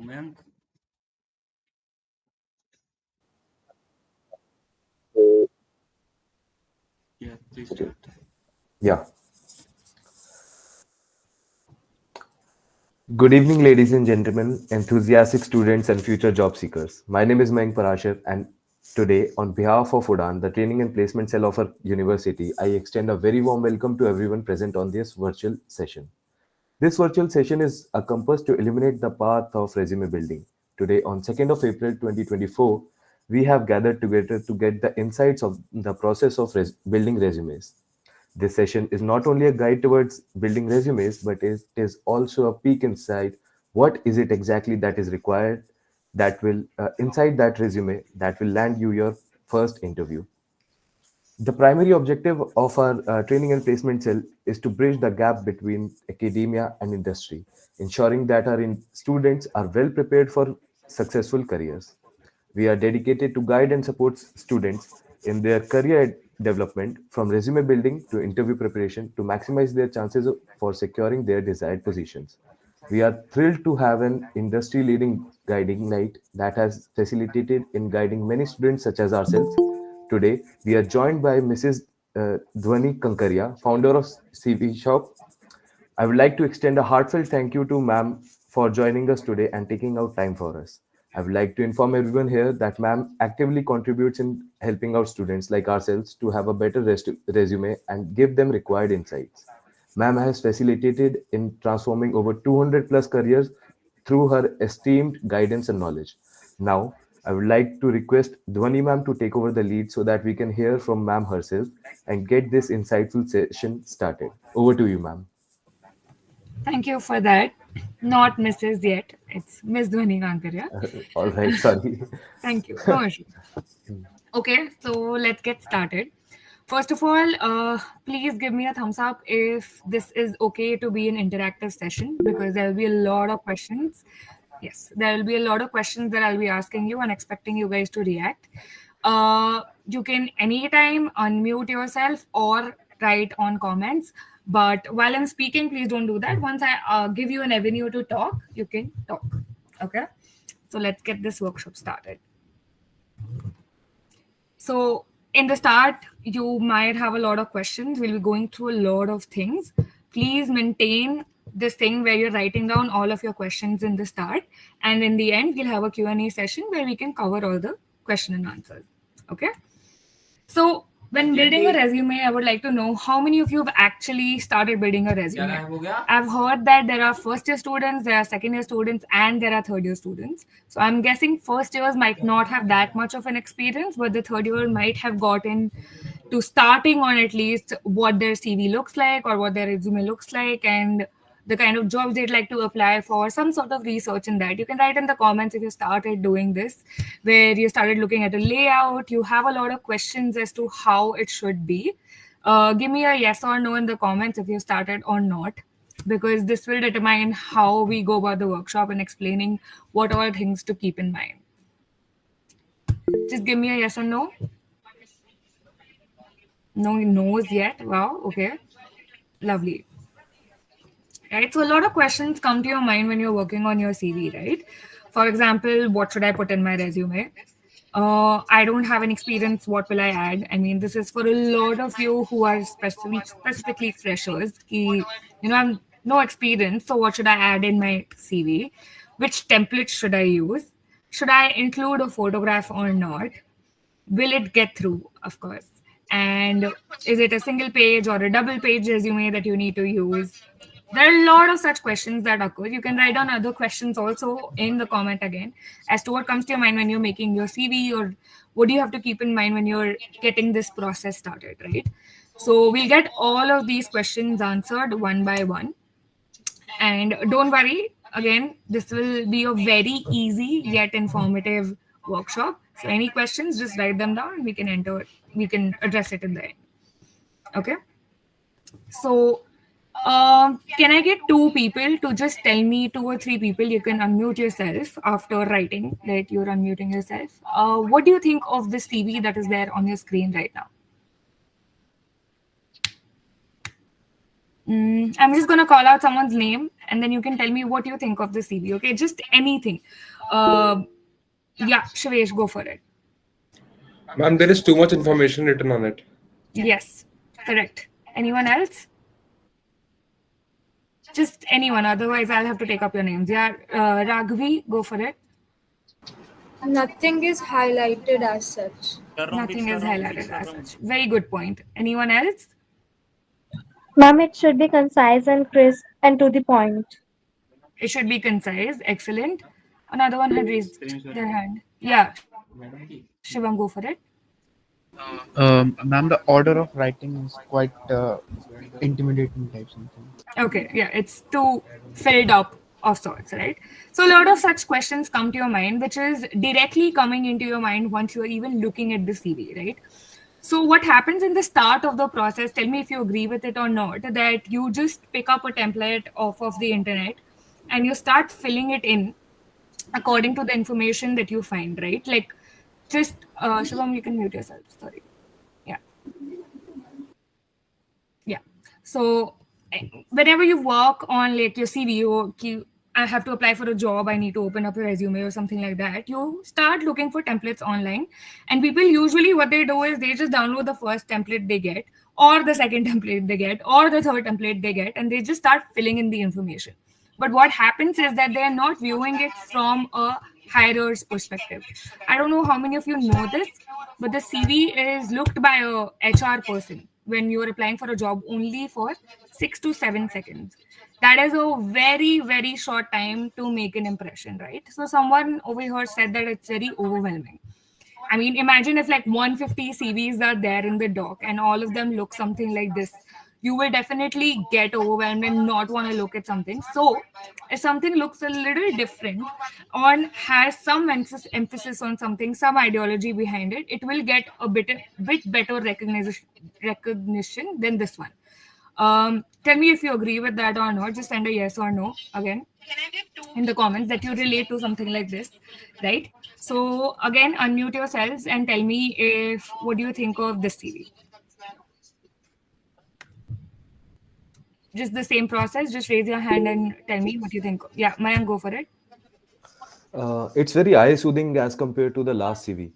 Mayank. Yeah, please start. Yeah. Good evening, ladies and gentlemen, enthusiastic students and future job seekers. My name is Mayank Parashar, and today, on behalf of UDAAN, the Training and Placement Cell of our university, I extend a very warm welcome to everyone present on this virtual session. This virtual session is a compass to illuminate the path of resume building. Today, on 2nd of April 2024, we have gathered together to get the insights of the process of building resumes. This session is not only a guide towards building resumes, but it is also a peek inside what is it exactly that is required that will inside that resume that will land you your first interview. The primary objective of our training and placement cell is to bridge the gap between academia and industry, ensuring that our students are well prepared for successful careers. We are dedicated to guide and support students in their career development from resume building to interview preparation to maximize their chances for securing their desired positions. We are thrilled to have an industry leading guiding light that has facilitated in guiding many students such as ourselves. Today, we are joined by Mrs. Dhwani Kankaria, founder of CV Shop. I would like to extend a heartfelt thank you to ma'am for joining us today and taking out time for us. I would like to inform everyone here that ma'am actively contributes in helping out students like ourselves to have a better resume and give them required insights. Ma'am has facilitated in transforming over 200 plus careers through her esteemed guidance and knowledge. Now, I would like to request Dhwani ma'am to take over the lead so that we can hear from ma'am herself and get this insightful session started. Over to you, ma'am. Thank you for that. Not Mrs. yet. It's Miss Dhwani Kankaria. All right, sorry. Thank you. No issue. Okay, so let's get started. First of all, please give me a thumbs up if this is okay to be an interactive session because there will be a lot of questions. Yes, there will be a lot of questions that I'll be asking you and expecting you guys to react. You can anytime unmute yourself or write on comments. But while I'm speaking, please don't do that. Once I give you an avenue to talk, you can talk. Okay. So let's get this workshop started. So in the start, you might have a lot of questions. We'll be going through a lot of things. Please maintain this thing where you're writing down all of your questions in the start. And in the end, we'll have a Q&A session where we can cover all the question and answers. Okay. So when building a resume, I would like to know how many of you have actually started building a resume. I've heard that there are first year students, there are second year students, and there are third year students. So I'm guessing first years might not have that much of an experience, but the third year might have gotten to starting on at least what their CV looks like or what their resume looks like and the kind of jobs they'd like to apply for, some sort of research in that. You can write in the comments if you started doing this, where you started looking at a layout, you have a lot of questions as to how it should be. Give me a yes or no in the comments if you started or not, because this will determine how we go about the workshop and explaining what are things to keep in mind. Just give me a yes or no. No knows yet. Wow. Okay. Lovely. Right. So a lot of questions come to your mind when you're working on your CV, right? For example, what should I put in my resume? I don't have an experience. What will I add? I mean, this is for a lot of you who are specifically freshers. I'm no experience. So what should I add in my CV? Which template should I use? Should I include a photograph or not? Will it get through? Of course. And is it a single page or a double page resume that you need to use? There are a lot of such questions that occur. You can write down other questions also in the comment again as to what comes to your mind when you're making your CV, or what do you have to keep in mind when you're getting this process started, right? So we'll get all of these questions answered one by one. And don't worry, again, this will be a very easy yet informative workshop. So any questions, just write them down and we can address it in the end. Okay. So can I get two people to just tell me, two or three people? You can unmute yourself after writing that you're unmuting yourself. What do you think of the CV that is there on your screen right now? I'm just gonna call out someone's name, and then you can tell me what you think of the CV. Okay, just anything. Uh, yeah, Shivesh, go for it. Ma'am, there is too much information written on it. Yes, correct. Anyone else? Just anyone. Otherwise, I'll have to take up your names. Yeah, Raghavi, go for it. Nothing is highlighted as such. Nothing is highlighted as such. Very good point. Anyone else? Ma'am, it should be concise and crisp and to the point. It should be concise. Excellent. Another one had raised their hand. Yeah, Shivam, go for it. Ma'am, the order of writing is quite intimidating type something. Okay, yeah, it's too filled up of sorts, right? So a lot of such questions come to your mind, which is directly coming into your mind once you're even looking at the CV, right? So what happens in the start of the process, tell me if you agree with it or not, that you just pick up a template off of the internet and you start filling it in according to the information that you find, right? Like just Shivam, you can mute yourself. Sorry. Yeah. Yeah. So whenever you work on like your CV, I have to apply for a job, I need to open up a resume or something like that, you start looking for templates online. And people usually what they do is they just download the first template they get, or the second template they get, or the third template they get, and they just start filling in the information. But what happens is that they're not viewing it from a hirer's perspective. I don't know how many of you know this, but the CV is looked by a HR person when you're applying for a job only for 6 to 7 seconds. That is a very, very short time to make an impression, right? So someone over here said that it's very overwhelming. I mean, imagine if like 150 CVs are there in the doc and all of them look something like this. You will definitely get overwhelmed and not want to look at something. So, if something looks a little different or has some emphasis on something, some ideology behind it, it will get a bit better recognition than this one. Tell me if you agree with that or not. Just send a yes or no again in the comments that you relate to something like this, right? So again, unmute yourselves and tell me if what do you think of this CV. Just the same process. Just raise your hand and tell me what you think. Yeah, Mayank, go for it. It's very eye-soothing as compared to the last CV,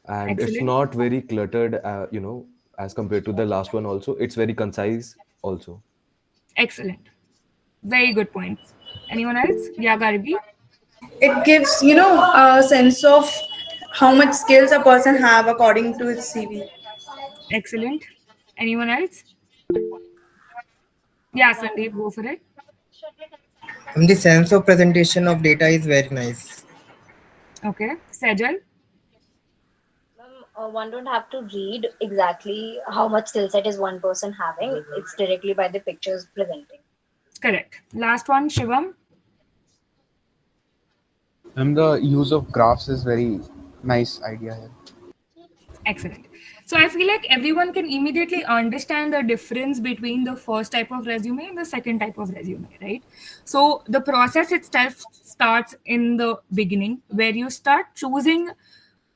and it's Excellent. not very cluttered. As compared to the last one, also it's very concise. Also, Excellent. Very good points. Anyone else? Yeah, Gargi. It gives, a sense of how much skills a person have according to his CV. Excellent. Anyone else? Yeah, Sandeep, go for it. And the sense of presentation of data is very nice. Okay. Sejal? One don't have to read exactly how much skill set is one person having. It's directly by the pictures presenting. Correct. Last one, Shivam. And the use of graphs is very nice idea here. Excellent. So I feel like everyone can immediately understand the difference between the first type of resume and the second type of resume, right? So the process itself starts in the beginning where you start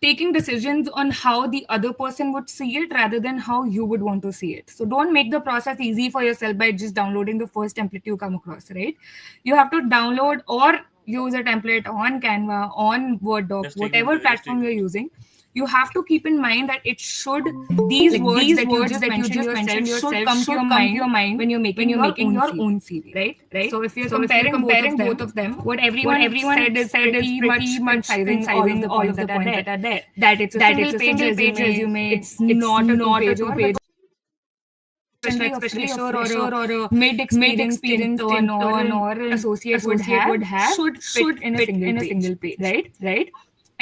taking decisions on how the other person would see it rather than how you would want to see it. So don't make the process easy for yourself by just downloading the first template you come across, right? You have to download or use a template on Canva, on Word doc, whatever platform you're using. You have to keep in mind that it should these words that you just mentioned yourself should come to your mind when you're making your own CV, right? So if you're comparing both of them, what everyone said is pretty much concizing all of the points that are there. That it's a single page resume. It's not a two-page, especially or a mid-experienced intern or associate would have should fit in a single page, right?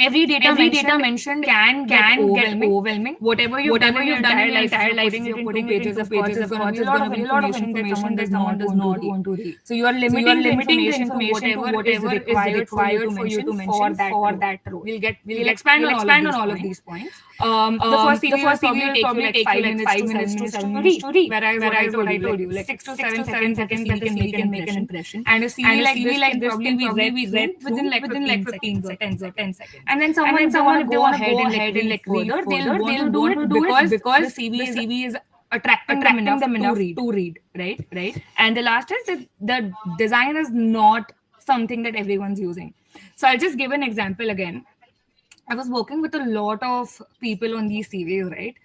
Every data mentioned can get overwhelming. Whatever you've done in your entire life, putting it in pages, of course, is going to be a lot of information that someone does not want to read. So you are limiting the information to whatever is required for you to mention for that role. We'll expand on all of these points. The first CV will probably take you like 5 minutes to 7 minutes to read. Whereas what I told you, like 6 to 7 seconds that the CV can make an impression. And a CV like this can probably be read within like 15 seconds or 10 seconds. And then someone if they want to go ahead and like further, they'll want to do it because the CV is attracting them enough to read, right? And the last is that the design is not something that everyone's using. So I'll just give an example again. I was working with a lot of people on these CVs, right?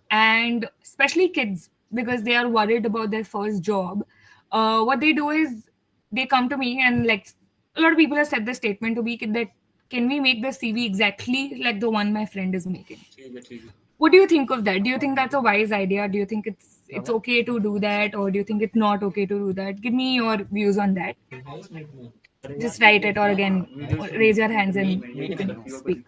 And especially kids, because they are worried about their first job. What they do is they come to me, and like a lot of people have said the statement to me that can we make the CV exactly like the one my friend is making? What do you think of that? Do you think that's a wise idea? Do you think it's okay to do that, or do you think it's not okay to do that? Give me your views on that. Just write it, or again, raise your hands and you can speak.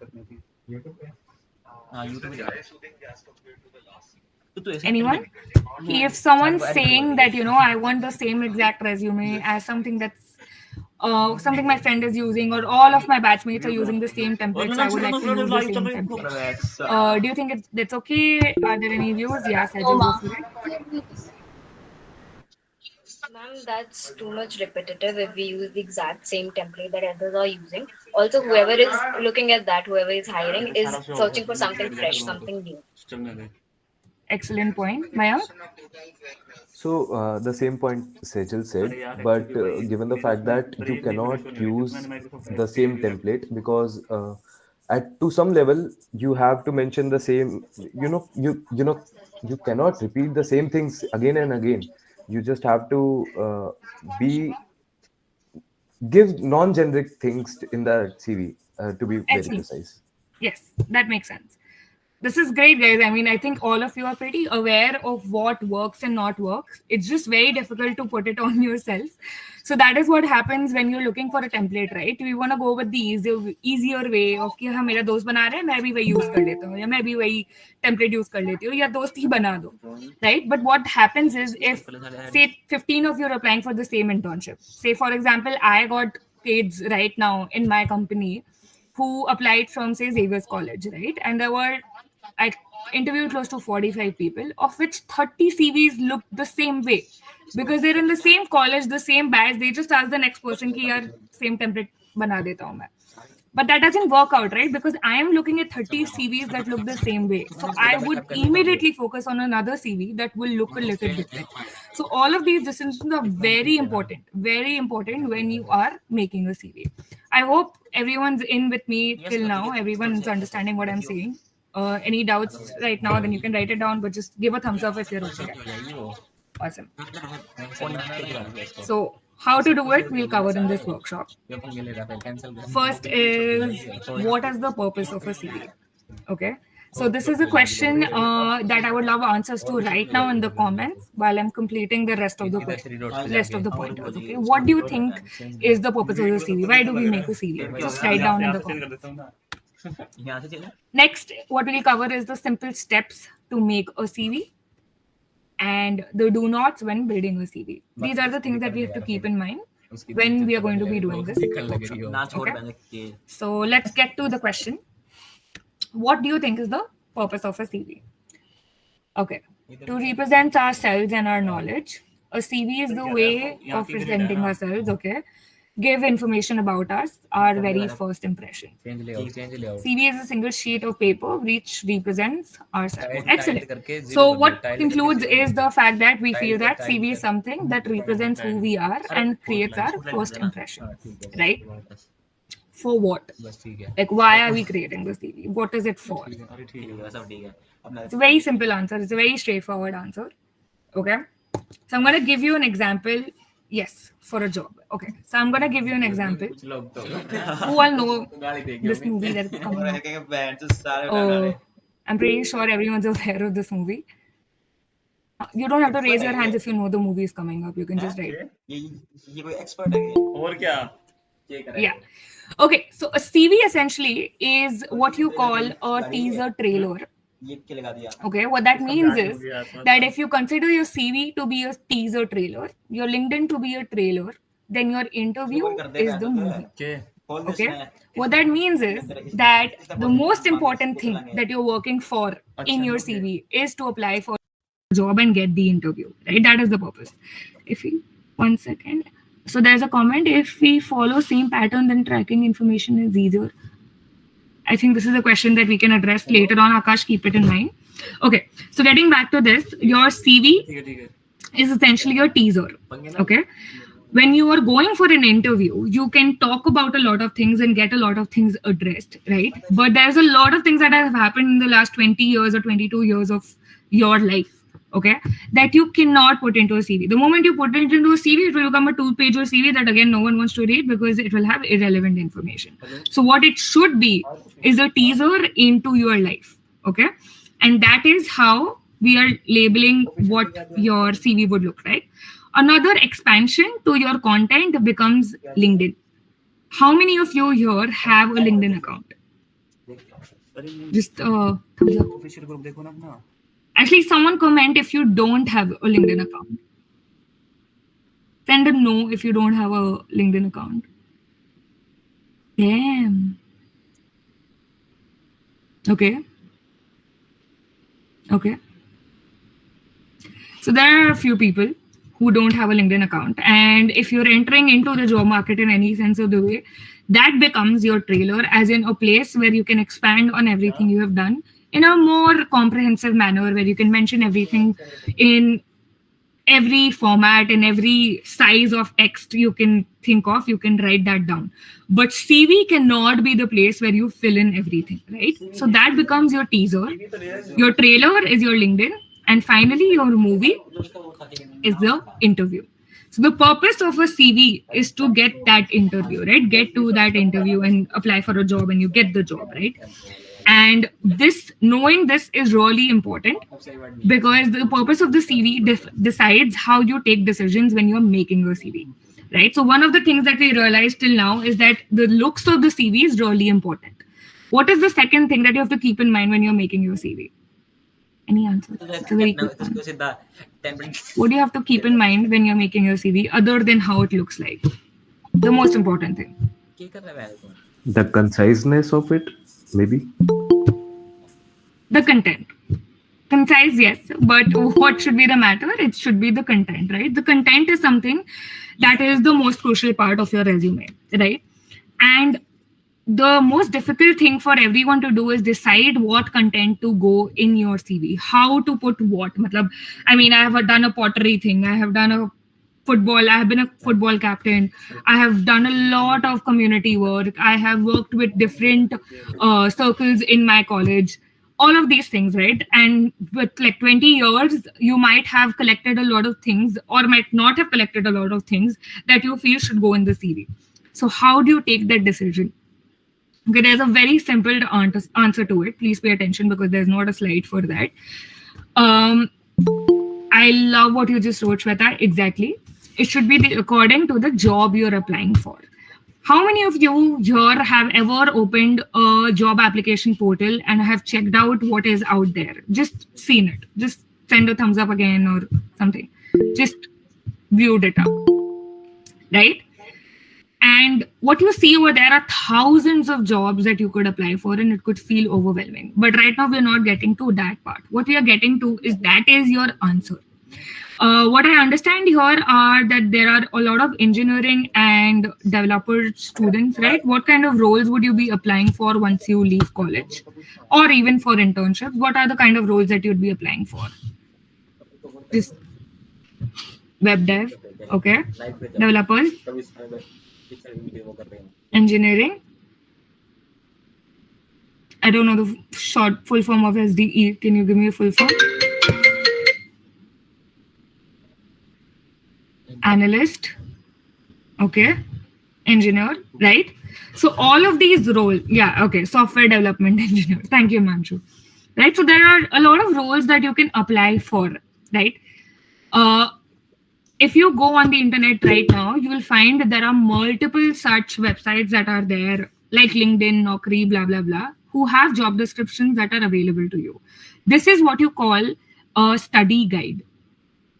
Anyone? If someone's saying that, I want the same exact resume as something that's something my friend is using, or all of my batchmates are using the same templates, I would like to use the same template. Do you think that's okay? Are there any views? Yeah, Sajal, go for it. Ma'am, that's too much repetitive if we use the exact same template that others are using. Also, whoever is looking at that, whoever is hiring, is searching for something fresh, something new. Excellent point. Mayank? So the same point Sejal said, but given the fact that you cannot use the same template because at to some level you have to mention the same. You cannot repeat the same things again and again. You just have to be give non-generic things in the CV to be very Excellent. precise. Yes, that makes sense. This is great, guys. I mean, I think all of you are pretty aware of what works and not works. It's just very difficult to put it on yourself. So that is what happens when you're looking for a template, right? We want to go with the easier way of कि हाँ मेरा दोस्त बना रहा है मैं भी वही use कर लेता हूँ या मैं भी वही template use कर लेती हूँ या दोस्त ही बना दो, right? But what happens is if say 15 of you are applying for the same internship. Say for example, I got kids right now in my company who applied from say Xavier's College, right? And there were I interviewed close to 45 people, of which 30 CVs looked the same way because they're in the same college, the same batch. They just ask the next person ki yaar same template bana deta hu main. But that doesn't work out, right? Because I am looking at 30 CVs that look the same way. So I would immediately focus on another CV that will look a little different. So all of these distinctions are very important when you are making a CV. I hope everyone's in with me till now. Everyone's understanding what I'm saying. Any doubts right now, then you can write it down, but just give a thumbs up if you're okay. Awesome. So how to do it, we'll cover in this workshop. First is, what is the purpose of a CV? Okay. So this is a question that I would love answers to right now in the comments while I'm completing the rest of the pointers. Okay. What do you think is the purpose of the CV? Why do we make a CV? Just write down in the comments. Next, what we'll cover is the simple steps to make a CV and the do nots when building a CV. These are the things that we have to keep in mind when we are going to be doing this workshop. Okay? So let's get to the question. What do you think is the purpose of a CV? Okay. To represent ourselves and our knowledge, a CV is the way of presenting ourselves, okay? Give information about us, our very first impression. CV is a single sheet of paper which represents ourselves. Excellent. So what includes is the fact that we feel that CV is something that represents who we are and creates our first impression, right? For what? Like, why are we creating the CV? What is it for? It's a very simple answer. It's a very straightforward answer. Okay. So I'm going to give you an example. Yes, for a job. Okay. So I'm going to give you an example. Who all know this movie that is coming out? Oh, I'm pretty sure everyone's aware of this movie. You don't have to raise your hands if you know the movie is coming up. You can just write. Yeah. Okay. So a CV essentially is what you call a teaser trailer. Okay, what that means is that if you consider your CV to be a teaser trailer, your LinkedIn to be a trailer, then your interview is the movie. Okay, what that means is that the most important thing that you're working for in your CV is to apply for a job and get the interview, right? That is the purpose. If we, 1 second. So there's a comment, if we follow same pattern, then tracking information is easier. I think this is a question that we can address later on. Akash, keep it in mind. Okay, so getting back to this, your CV ठीक है is essentially your teaser. Okay, when you are going for an interview, you can talk about a lot of things and get a lot of things addressed, right? But there's a lot of things that have happened in the last 20 years or 22 years of your life, okay, that you cannot put into a CV. The moment you put it into a CV, it will become a 2-page CV that again no one wants to read because it will have irrelevant information. So what it should be is a teaser into your life, okay? And that is how we are labeling what your CV would look like. Another expansion to your content becomes LinkedIn. How many of you here have a LinkedIn account? Just thumbs up. Official group देखो ना अपना Actually, someone comment if you don't have a LinkedIn account. Send a no if you don't have a LinkedIn account. Damn. Okay. Okay. So there are a few people who don't have a LinkedIn account. And if you're entering into the job market in any sense of the way, that becomes your trailer, as in a place where you can expand on everything you have done in a more comprehensive manner, where you can mention everything in every format and every size of text you can think of, you can write that down. But CV cannot be the place where you fill in everything, right? So that becomes your teaser. Your trailer is your LinkedIn. And finally, your movie is the interview. So the purpose of a CV is to get that interview, right? Get to that interview and apply for a job and you get the job, right? And this, knowing this is really important because the purpose of the CV decides how you take decisions when you're making your CV, right? So one of the things that we realized till now is that the looks of the CV is really important. What is the second thing that you have to keep in mind when you're making your CV? Any answers? It's a very quick one. What do you have to keep in mind when you're making your CV other than how it looks like? The most important thing. The conciseness of it, maybe. The content. Concise, yes, but what should be the matter? It should be the content, right? The content is something that is the most crucial part of your resume, right? And the most difficult thing for everyone to do is decide what content to go in your CV, how to put what. I mean, I have done a pottery thing, I have done a football, I have been a football captain, I have done a lot of community work, I have worked with different circles in my college, all of these things, right? And with like 20 years, you might have collected a lot of things or might not have collected a lot of things that you feel should go in the CV. So how do you take that decision? Okay, there's a very simple answer to it. Please pay attention because there's not a slide for that. I love what you just wrote, Shweta. Exactly. It should be according to the job you're applying for. How many of you here have ever opened a job application portal and have checked out what is out there? Just seen it. Just send a thumbs up again or something. Just viewed it up. Right? And what you see over there are thousands of jobs that you could apply for and it could feel overwhelming. But right now, we're not getting to that part. What we are getting to is that is your answer. What I understand here are that there are a lot of engineering and developer students, right? What kind of roles would you be applying for once you leave college? Or even for internships? What are the kind of roles that you'd be applying for? Just web dev, okay? Developers? Engineering. I don't know the full form of SDE. Can you give me a full form? Analyst. Okay. Engineer, right? So all of these roles, yeah, okay. Software development engineer. Thank you, Manju. Right. So there are a lot of roles that you can apply for, right? If you go on the internet right now, you will find that there are multiple such websites that are there, like LinkedIn, Naukri, blah, blah, blah, who have job descriptions that are available to you. This is what you call a study guide.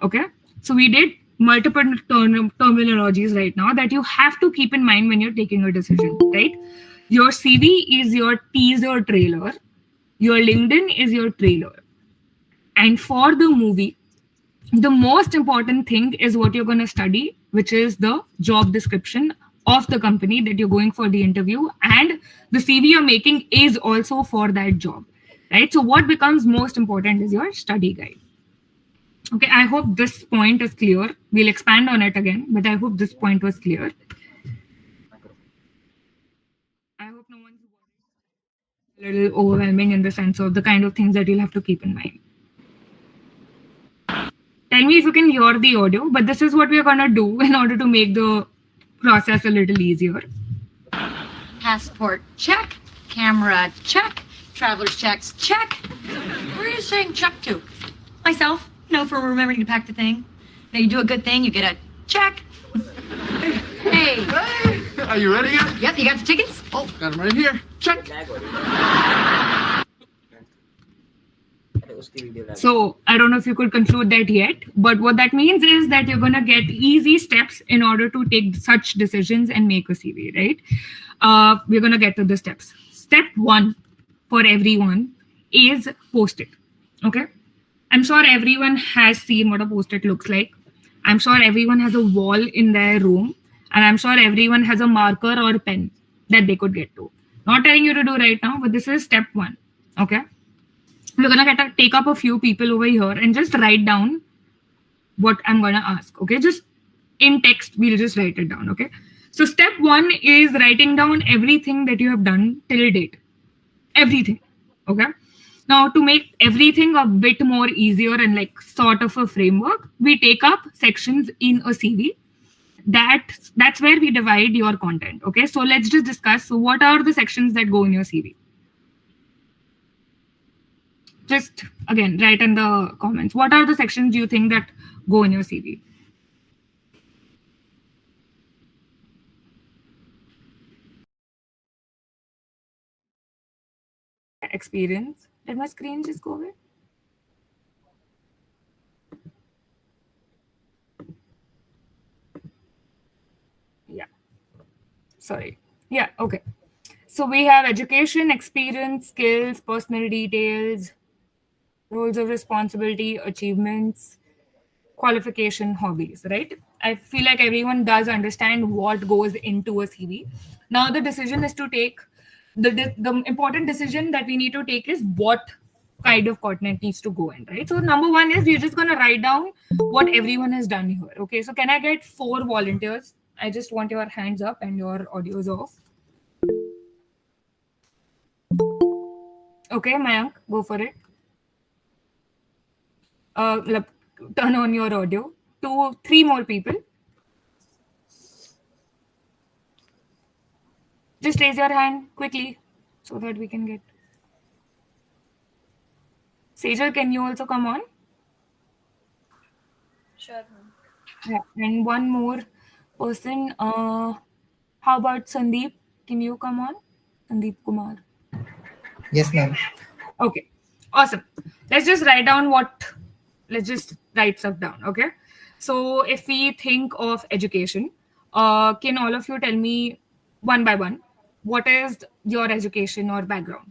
Okay. So we did multiple terminologies right now that you have to keep in mind when you're taking a decision, right? Your CV is your teaser trailer. Your LinkedIn is your trailer. And for the movie, the most important thing is what you're going to study, which is the job description of the company that you're going for the interview. And the CV you're making is also for that job, right? So what becomes most important is your study guide. Okay, I hope this point is clear. We'll expand on it again, but I hope this point was clear. I hope no one's a little overwhelming in the sense of the kind of things that you'll have to keep in mind. Tell me if you can hear the audio, but this is what we're gonna do in order to make the process a little easier. Passport, check. Camera, check. Traveler's checks, check. Where are you saying check to? Myself, for remembering to pack the thing. Now you do a good thing, you get a check. Hey. Hey, are you ready yet? Yep, you got the tickets? Oh, got them right here. Check. So I don't know if you could conclude that yet, but what that means is that you're gonna get easy steps in order to take such decisions and make a CV, right? We're gonna get to the steps. Step 1 for everyone is Post-it. Okay, I'm sure everyone has seen what a Post-it looks like. I'm sure everyone has a wall in their room, and I'm sure everyone has a marker or pen that they could get to. Not telling you to do right now, but this is step 1. Okay, we're gonna take up a few people over here and just write down what I'm gonna ask. Okay, just in text, we'll just write it down. Okay, so step 1 is writing down everything that you have done till date. Everything. Okay, now to make everything a bit more easier and like sort of a framework, we take up sections in a CV. That's where we divide your content. Okay, so let's just discuss. So what are the sections that go in your CV? Just again, write in the comments. What are the sections you think that go in your CV? Experience. Did my screen just go away? Yeah. Sorry. Yeah, okay. So we have education, experience, skills, personal details, roles of responsibility, achievements, qualification, hobbies, right? I feel like everyone does understand what goes into a CV. Now the decision is to take the important decision that we need to take is what kind of content needs to go in, right? So number 1 is you're just going to write down what everyone has done here. Okay, so can I get 4 volunteers? I just want your hands up and your audios off. Okay, Mayank, go for it. Turn on your audio. 3 more people. Just raise your hand quickly so that we can get. Sejal, can you also come on? Sure. Yeah, and 1 more person. How about Sandeep? Can you come on? Sandeep Kumar. Yes, ma'am. Okay, awesome. Let's just write down let's just write stuff down. Okay, so if we think of education, can all of you tell me one by one what is your education or background?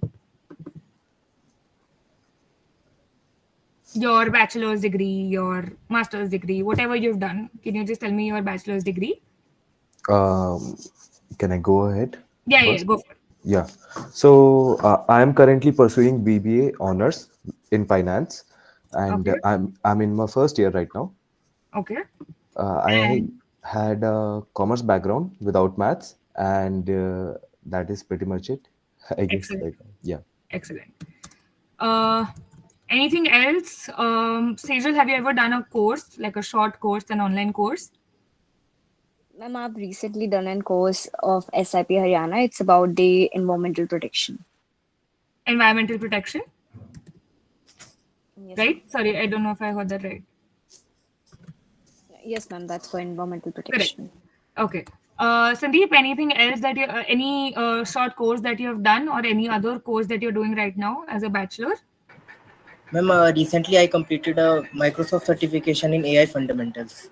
Your bachelor's degree, your master's degree, whatever you've done. Can you just tell me your bachelor's degree? Can I go ahead? Yeah, go for it. Yeah. So I am currently pursuing BBA honors in finance, and Okay. I'm in my first year right now. Okay. I had a commerce background without maths, and that is pretty much it. I guess. Excellent. Yeah. Excellent. Anything else? Sejal, have you ever done a course, like a short course, an online course? Ma'am, I've recently done a course of SIP Haryana. It's about the environmental protection. Environmental protection? Yes, Right? ma'am. Sorry, I don't know if I heard that right. Yes, ma'am. That's for environmental protection. Okay. Sandeep, anything else that you, any short course that you have done or any other course that you're doing right now as a bachelor? Ma'am, recently I completed a Microsoft certification in AI fundamentals.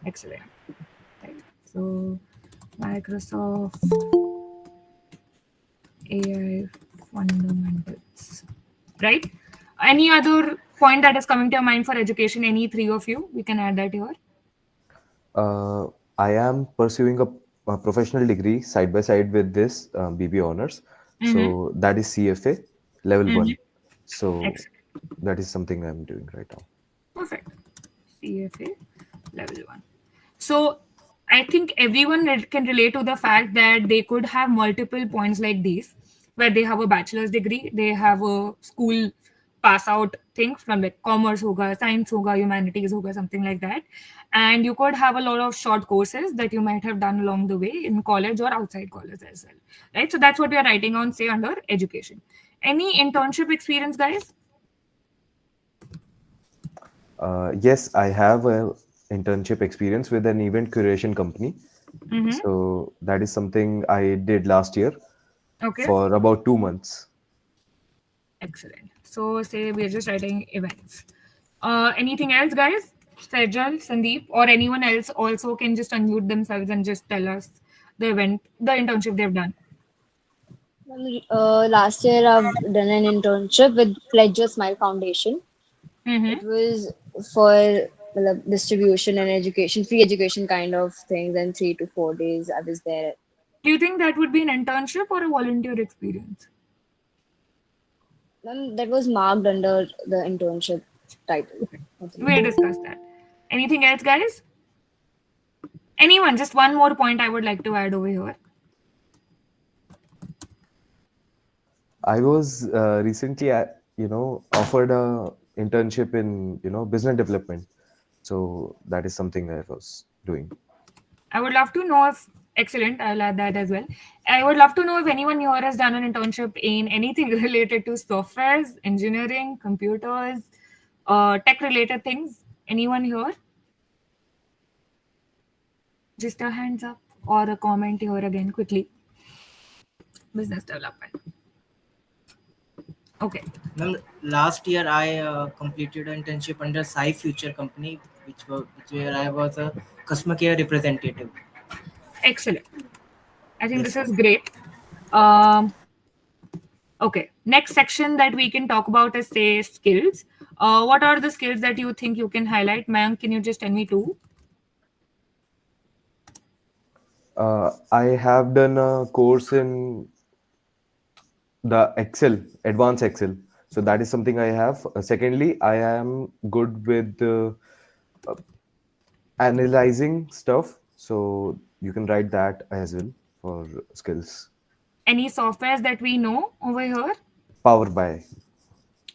Excellent. Right. So, Microsoft AI fundamentals. Right? Any other point that is coming to your mind for education? Any 3 of you? We can add that here. I am pursuing a professional degree side by side with this BBA honors. So that is CFA level 1. So Excellent. that is something I'm doing right now. Perfect. CFA level 1. So I think everyone can relate to the fact that they could have multiple points like these, where they have a bachelor's degree, they have a school pass out thing from like commerce hoga, science hoga, humanities hoga, something like that. And you could have a lot of short courses that you might have done along the way in college or outside college as well. Right. So that's what we are writing on, say, under education. Any internship experience, guys? Yes, I have a internship experience with an event curation company. Mm-hmm. So that is something I did last year Okay. for about 2 months. Excellent. So say we're just writing events. Anything else, guys? Sejal, Sandeep, or anyone else also can just unmute themselves and just tell us the event, the internship they've done. Last year I've done an internship with Pledge Your Smile Foundation. Mm-hmm. It was for distribution and education, free education kind of things, and 3 to 4 days I was there. Do you think that would be an internship or a volunteer experience? That was marked under the internship title. We'll discuss that. Anything else, guys? Anyone? Just one more point I would like to add over here. I was recently, offered a internship in, business development. So that is something I was doing. I would love to know if, excellent, I'll add that as well. I would love to know if anyone here has done an internship in anything related to softwares, engineering, computers, tech related things. Anyone here? Just a hands up or a comment here again quickly. Business development. Okay. Ma'am, last year I completed an internship under Sai Future Company, where I was a customer care representative. Excellent. I think Yes, this is great. Okay. Next section that we can talk about is, say, skills. What are the skills that you think you can highlight? Mayank, can you just tell me two? I have done a course in the Excel, advanced Excel. So that is something I have. Secondly, I am good with analyzing stuff. So you can write that as well for skills. Any softwares that we know over here? Power by.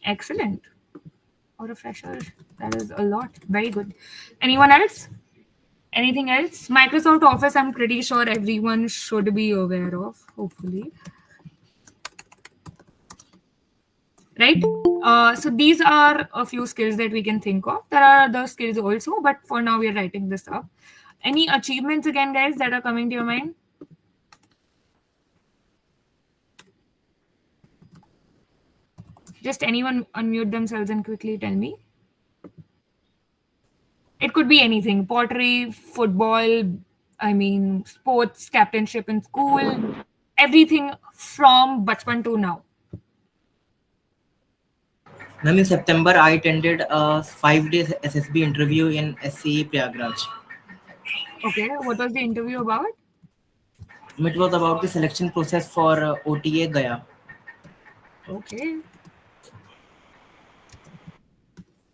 Excellent. Or a fresher. That is a lot. Very good. Anyone else? Anything else? Microsoft Office, I'm pretty sure everyone should be aware of, hopefully. Right? So these are a few skills that we can think of. There are other skills also, but for now we're writing this up. Any achievements again, guys, that are coming to your mind? Just anyone unmute themselves and quickly tell me. It could be anything: pottery, football, sports, captainship in school, everything from bachpan to now. Ma'am, in September I attended a 5 days SSB interview in SCE Prayagraj. Okay, what was the interview about? It was about the selection process for OTA Gaya. Okay.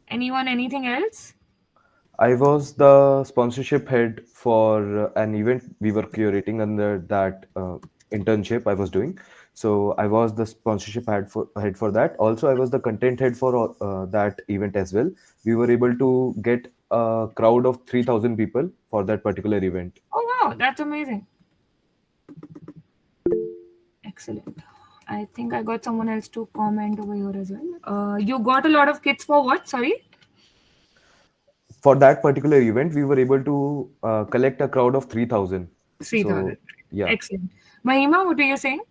Anyone, anything else? I was the sponsorship head for an event we were curating under that internship I was doing. So I was the sponsorship head for that. Also, I was the content head for that event as well. We were able to get a crowd of 3,000 people for that particular event. Oh, wow, that's amazing. Excellent. I think I got someone else to comment over here as well. You got a lot of kits for what? Sorry? For that particular event, we were able to collect a crowd of 3,000. 3,000. So, yeah. Excellent. Mahima, what are you saying?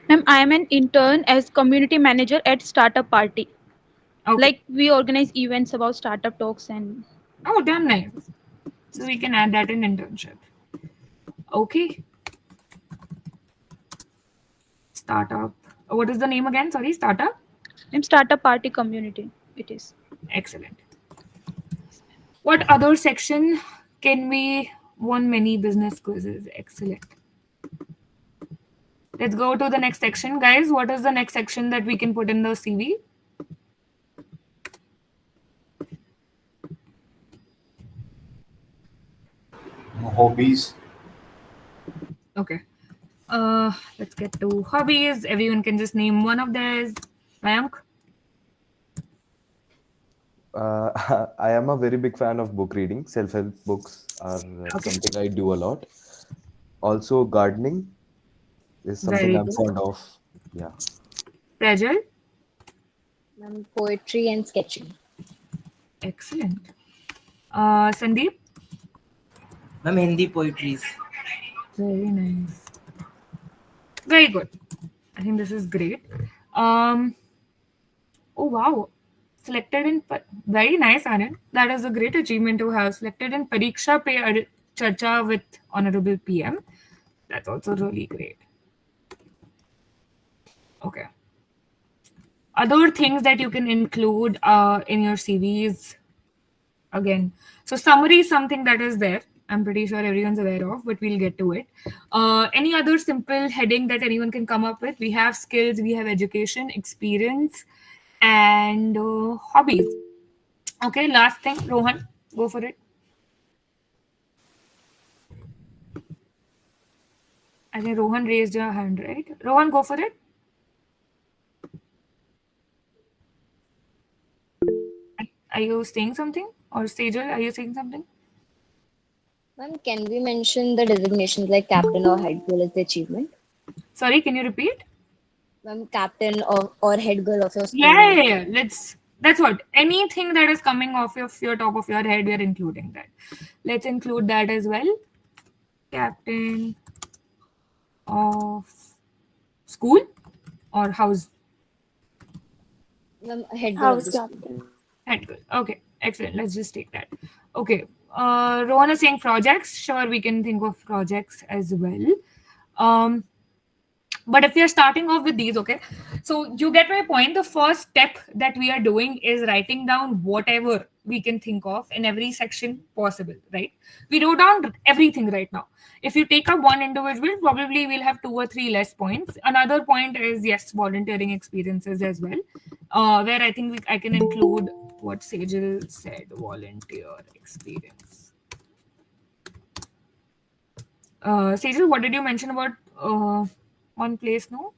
Ma'am, I am an intern as community manager at Startup Party. Okay. Like we organize events about startup talks and. Oh, damn nice. So we can add that in internship. Okay. Startup. What is the name again? Sorry, startup? I'm Startup Party community. It is. Excellent. What other section can we won many business quizzes? Excellent. Let's go to the next section. Guys, what is the next section that we can put in the CV? Hobbies. Okay. Let's get to hobbies. Everyone can just name one of theirs. Mayank? I am a very big fan of book reading. Self-help books are something I do a lot. Also, gardening is something Very I'm good. fond of. Yeah. Prajal? Poetry and sketching. Excellent. Sandeep? Ma'am, Hindi poetries. Very nice. Very good. I think this is great. Oh wow, selected in very nice, Anand. That is a great achievement to have selected in Pariksha Pe Charcha with Honorable PM. That's also really great. Okay. Other things that you can include in your CVs again. So summary is something that is there. I'm pretty sure everyone's aware of, but we'll get to it. Any other simple heading that anyone can come up with? We have skills, we have education, experience, and hobbies. Okay, last thing, Rohan, go for it. I think Rohan raised your hand, right? Rohan, go for it. Are you saying something? Or Sejal, are you saying something? Ma'am, can we mention the designations like captain or head girl as the achievement? Sorry, can you repeat? Ma'am, captain or head girl of your school. Yeah. That's what. Anything that is coming off of your top of your head, we are including that. Let's include that as well. Captain of school or house? Ma'am, head girl House of the captain. school. Head girl. Okay, excellent. Let's just take that. Okay. Rohan is saying projects. Sure, we can think of projects as well. But if you're starting off with these, okay, so you get my point. The first step that we are doing is writing down whatever we can think of in every section possible, right? We wrote down everything right now. If you take up one individual, probably we'll have 2 or 3 less points. Another point is, yes, volunteering experiences as well, where I think I can include what Sejal said, volunteer experience. Sejal, what did you mention about one place? No,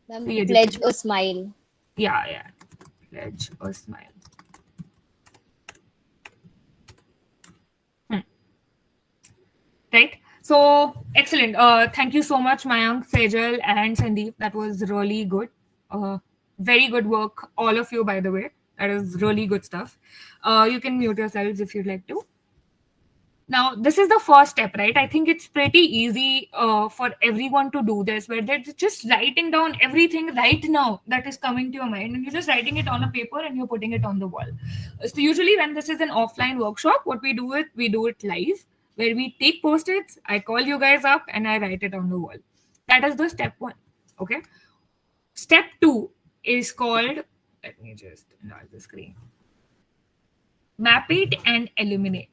Pledge a smile. Yeah. Pledge a smile. Right. So excellent. Thank you so much, Mayank, Sejal, and Sandeep. That was really good. Very good work, all of you, by the way. That is really good stuff. You can mute yourselves if you'd like to. Now, this is the first step, right? I think it's pretty easy for everyone to do this, where they're just writing down everything right now that is coming to your mind, and you're just writing it on a paper and you're putting it on the wall. So usually when this is an offline workshop, what we do it live, where we take post-its, I call you guys up and I write it on the wall. That is the step 1. Okay. Step 2 is called, let me just enlarge the screen. Map it and eliminate.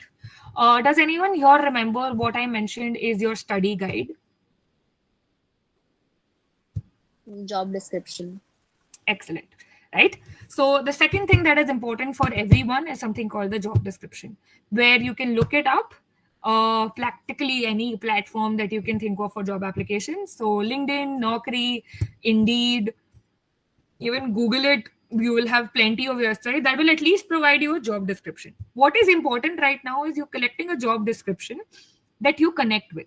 Does anyone here remember what I mentioned is your study guide? Job description. Excellent. Right? So the second thing that is important for everyone is something called the job description, where you can look it up practically any platform that you can think of for job applications. So LinkedIn, Naukri, Indeed, even Google it. You will have plenty of websites that will at least provide you a job description. What is important right now is you're collecting a job description that you connect with.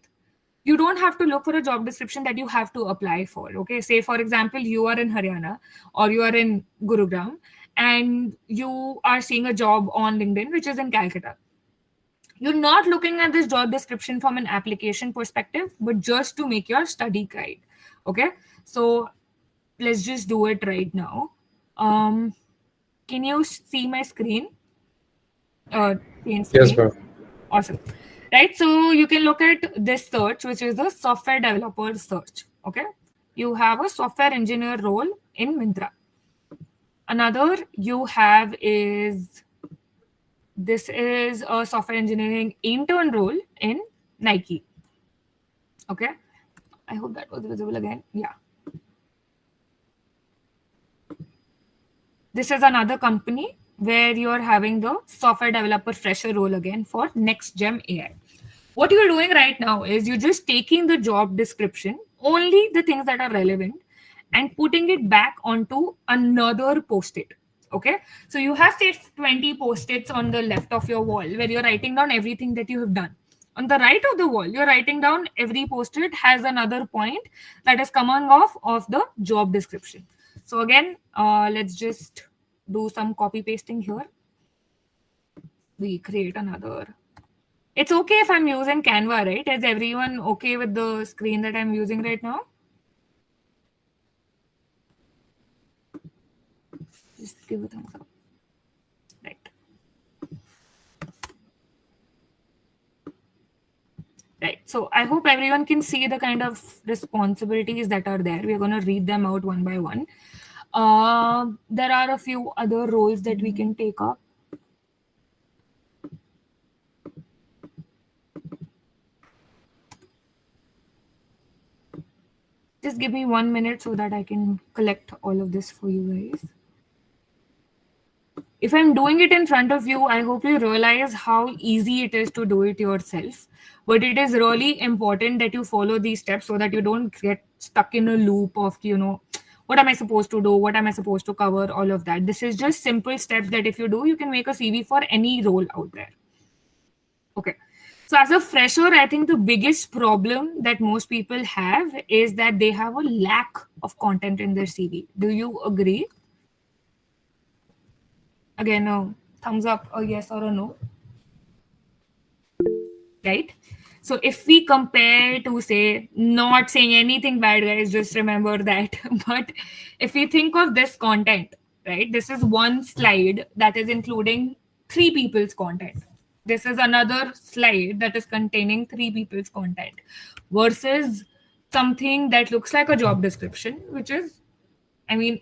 You don't have to look for a job description that you have to apply for. Okay, say for example, you are in Haryana or you are in Gurugram and you are seeing a job on LinkedIn which is in Calcutta. You're not looking at this job description from an application perspective, but just to make your study guide. Okay, so let's just do it right now. Can you see my screen? Yes, ma'am. Awesome. Right, so you can look at this search, which is the software developer search. Okay, you have a software engineer role in Myntra. Another you have is, this is a software engineering intern role in Nike. Okay, I hope that was visible again. Yeah. This is another company where you're having the software developer fresher role again for Next Gem AI. What you're doing right now is you're just taking the job description, only the things that are relevant, and putting it back onto another post-it. Okay, so you have say 20 post-its on the left of your wall where you're writing down everything that you have done. On the right of the wall, you're writing down every post-it has another point that is coming off of the job description. So again, let's just do some copy pasting here. We create another. It's okay if I'm using Canva, right? Is everyone okay with the screen that I'm using right now? Just give a thumbs up. Right. Right. So I hope everyone can see the kind of responsibilities that are there. We're going to read them out one by one. There are a few other roles that we can take up. Just give me 1 minute so that I can collect all of this for you guys. If I'm doing it in front of you, I hope you realize how easy it is to do it yourself. But it is really important that you follow these steps so that you don't get stuck in a loop of, what am I supposed to do? What am I supposed to cover? All of that. This is just simple steps that if you do, you can make a CV for any role out there. Okay. So as a fresher, I think the biggest problem that most people have is that they have a lack of content in their CV. Do you agree? Again, a thumbs up, a yes or a no. Right? So if we compare to, say, not saying anything bad, guys, just remember that. But if we think of this content, right, this is one slide that is including 3 people's content. This is another slide that is containing 3 people's content versus something that looks like a job description, which is,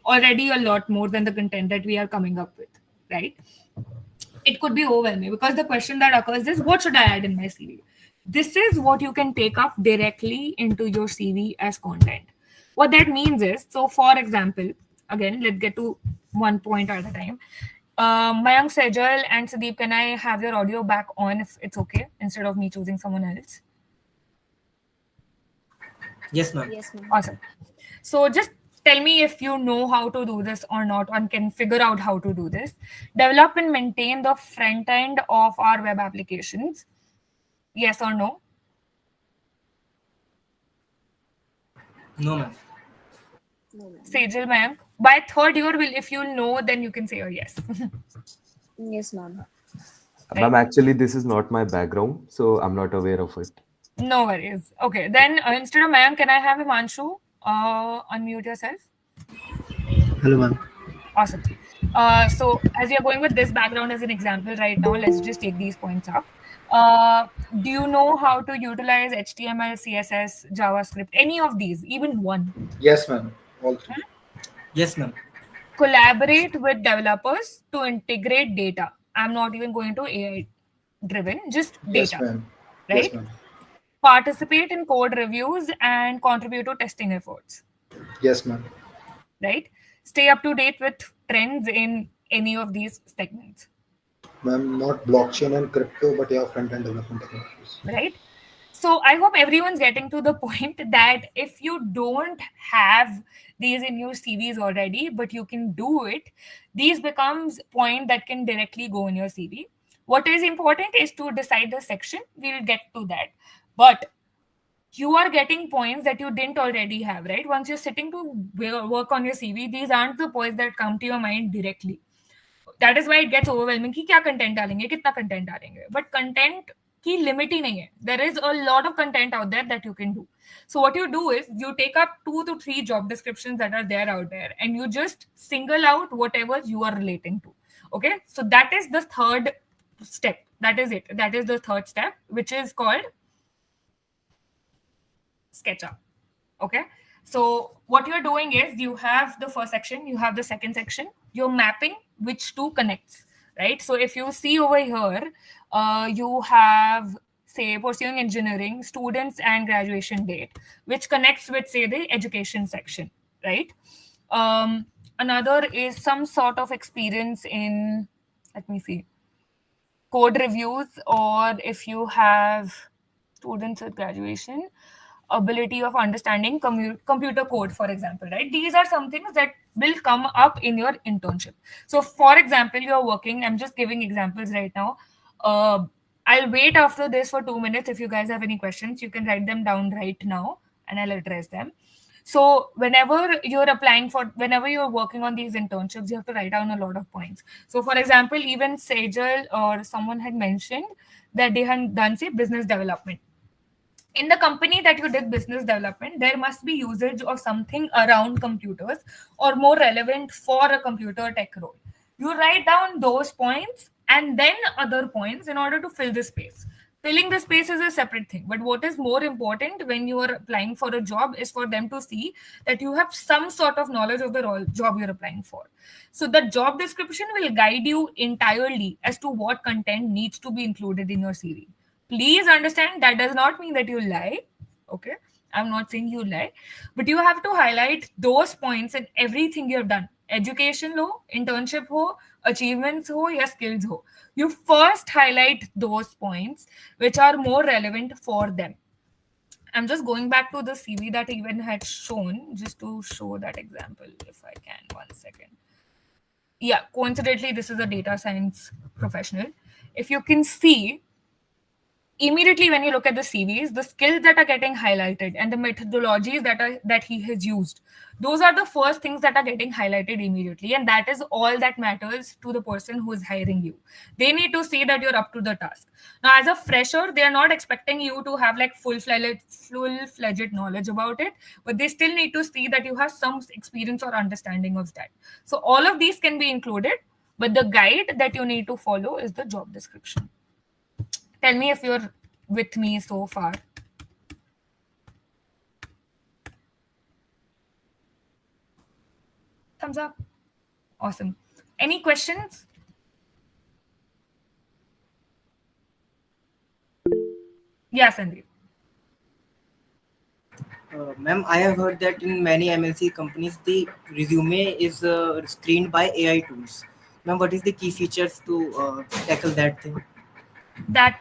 already a lot more than the content that we are coming up with, right? It could be overwhelming because the question that occurs is, what should I add in my CV? This is what you can take up directly into your CV as content. What that means is, so for example, again, let's get to one point at a time. Mayank, Sejal, and Sudeep, can I have your audio back on if it's okay, instead of me choosing someone else? Yes, ma'am. Yes, ma'am. Awesome. So just tell me if you know how to do this or not, and can figure out how to do this. Develop and maintain the front end of our web applications. Yes or no? No, ma'am. Sejal, Mayank. By third year, if you know, then you can say a yes. Yes, ma'am. Ma'am, actually, this is not my background, so I'm not aware of it. No worries. Okay, then instead of Mayank, can I have Himanshu unmute yourself? Hello, ma'am. Awesome. So as you're going with this background as an example right now, let's just take these points up. Do you know how to utilize HTML, CSS, JavaScript, any of these, even one? Yes, ma'am. All three. Yes, ma'am. Collaborate with developers to integrate data. I'm not even going to AI driven, just Yes, data, ma'am. right? Yes, ma'am. Participate in code reviews and contribute to testing efforts, Yes, ma'am. right? Stay up to date with trends in any of these segments, Ma'am, not blockchain and crypto, but yeah, front-end development technologies. right? So I hope everyone's getting to the point that if you don't have these in your CVs already, but you can do it, these becomes point that can directly go in your CV. What is important is to decide the section. We'll get to that. But you are getting points that you didn't already have, right? Once you're sitting to work on your CV, these aren't the points that come to your mind directly. That is why it gets overwhelming कि क्या content डालेंगे, कितना content डालेंगे. But content की limit ही नहीं है. There is a lot of content out there that you can do. So what you do is you take up 2 to 3 job descriptions that are there out there and you just single out whatever you are relating to. Okay, so that is the third step. That is it. That is the third step, which is called SketchUp. Okay, so what you're doing is you have the first section, you have the second section, you're mapping which two connects, right? So if you see over here, you have say pursuing engineering, students and graduation date, which connects with, say, the education section, right? Another is some sort of experience in, let me see, code reviews, or if you have students at graduation, ability of understanding computer code, for example, right? These are some things that will come up in your internship. So for example, you're working, I'm just giving examples right now. I'll wait after this for 2 minutes. If you guys have any questions, you can write them down right now and I'll address them. So whenever you're working on these internships, you have to write down a lot of points. So for example, even Sejal or someone had mentioned that they had done, say, business development. In the company that you did business development, there must be usage of something around computers or more relevant for a computer tech role. You write down those points and then other points in order to fill the space. Filling the space is a separate thing, but what is more important when you are applying for a job is for them to see that you have some sort of knowledge of the role job you're applying for. So the job description will guide you entirely as to what content needs to be included in your CV. Please understand that does not mean that you lie. Okay, I'm not saying you lie, but you have to highlight those points in everything you have done. Education ho, internship ho, achievements ho, ya skills ho. You first highlight those points which are more relevant for them. I'm just going back to the CV that even had shown just to show that example, if I can. 1 second. Yeah, coincidentally, this is a data science professional. If you can see, immediately when you look at the CVs, the skills that are getting highlighted and the methodologies that he has used, those are the first things that are getting highlighted immediately, and that is all that matters to the person who is hiring you. They need to see that you're up to the task. Now, as a fresher, they are not expecting you to have like full-fledged knowledge about it, but they still need to see that you have some experience or understanding of that. So all of these can be included, but the guide that you need to follow is the job description. Tell me if you're with me so far. Thumbs up. Awesome. Any questions? Yeah, Sandeep. Ma'am, I have heard that in many MNC companies, the resume is screened by AI tools. Ma'am, what is the key features to tackle that thing? That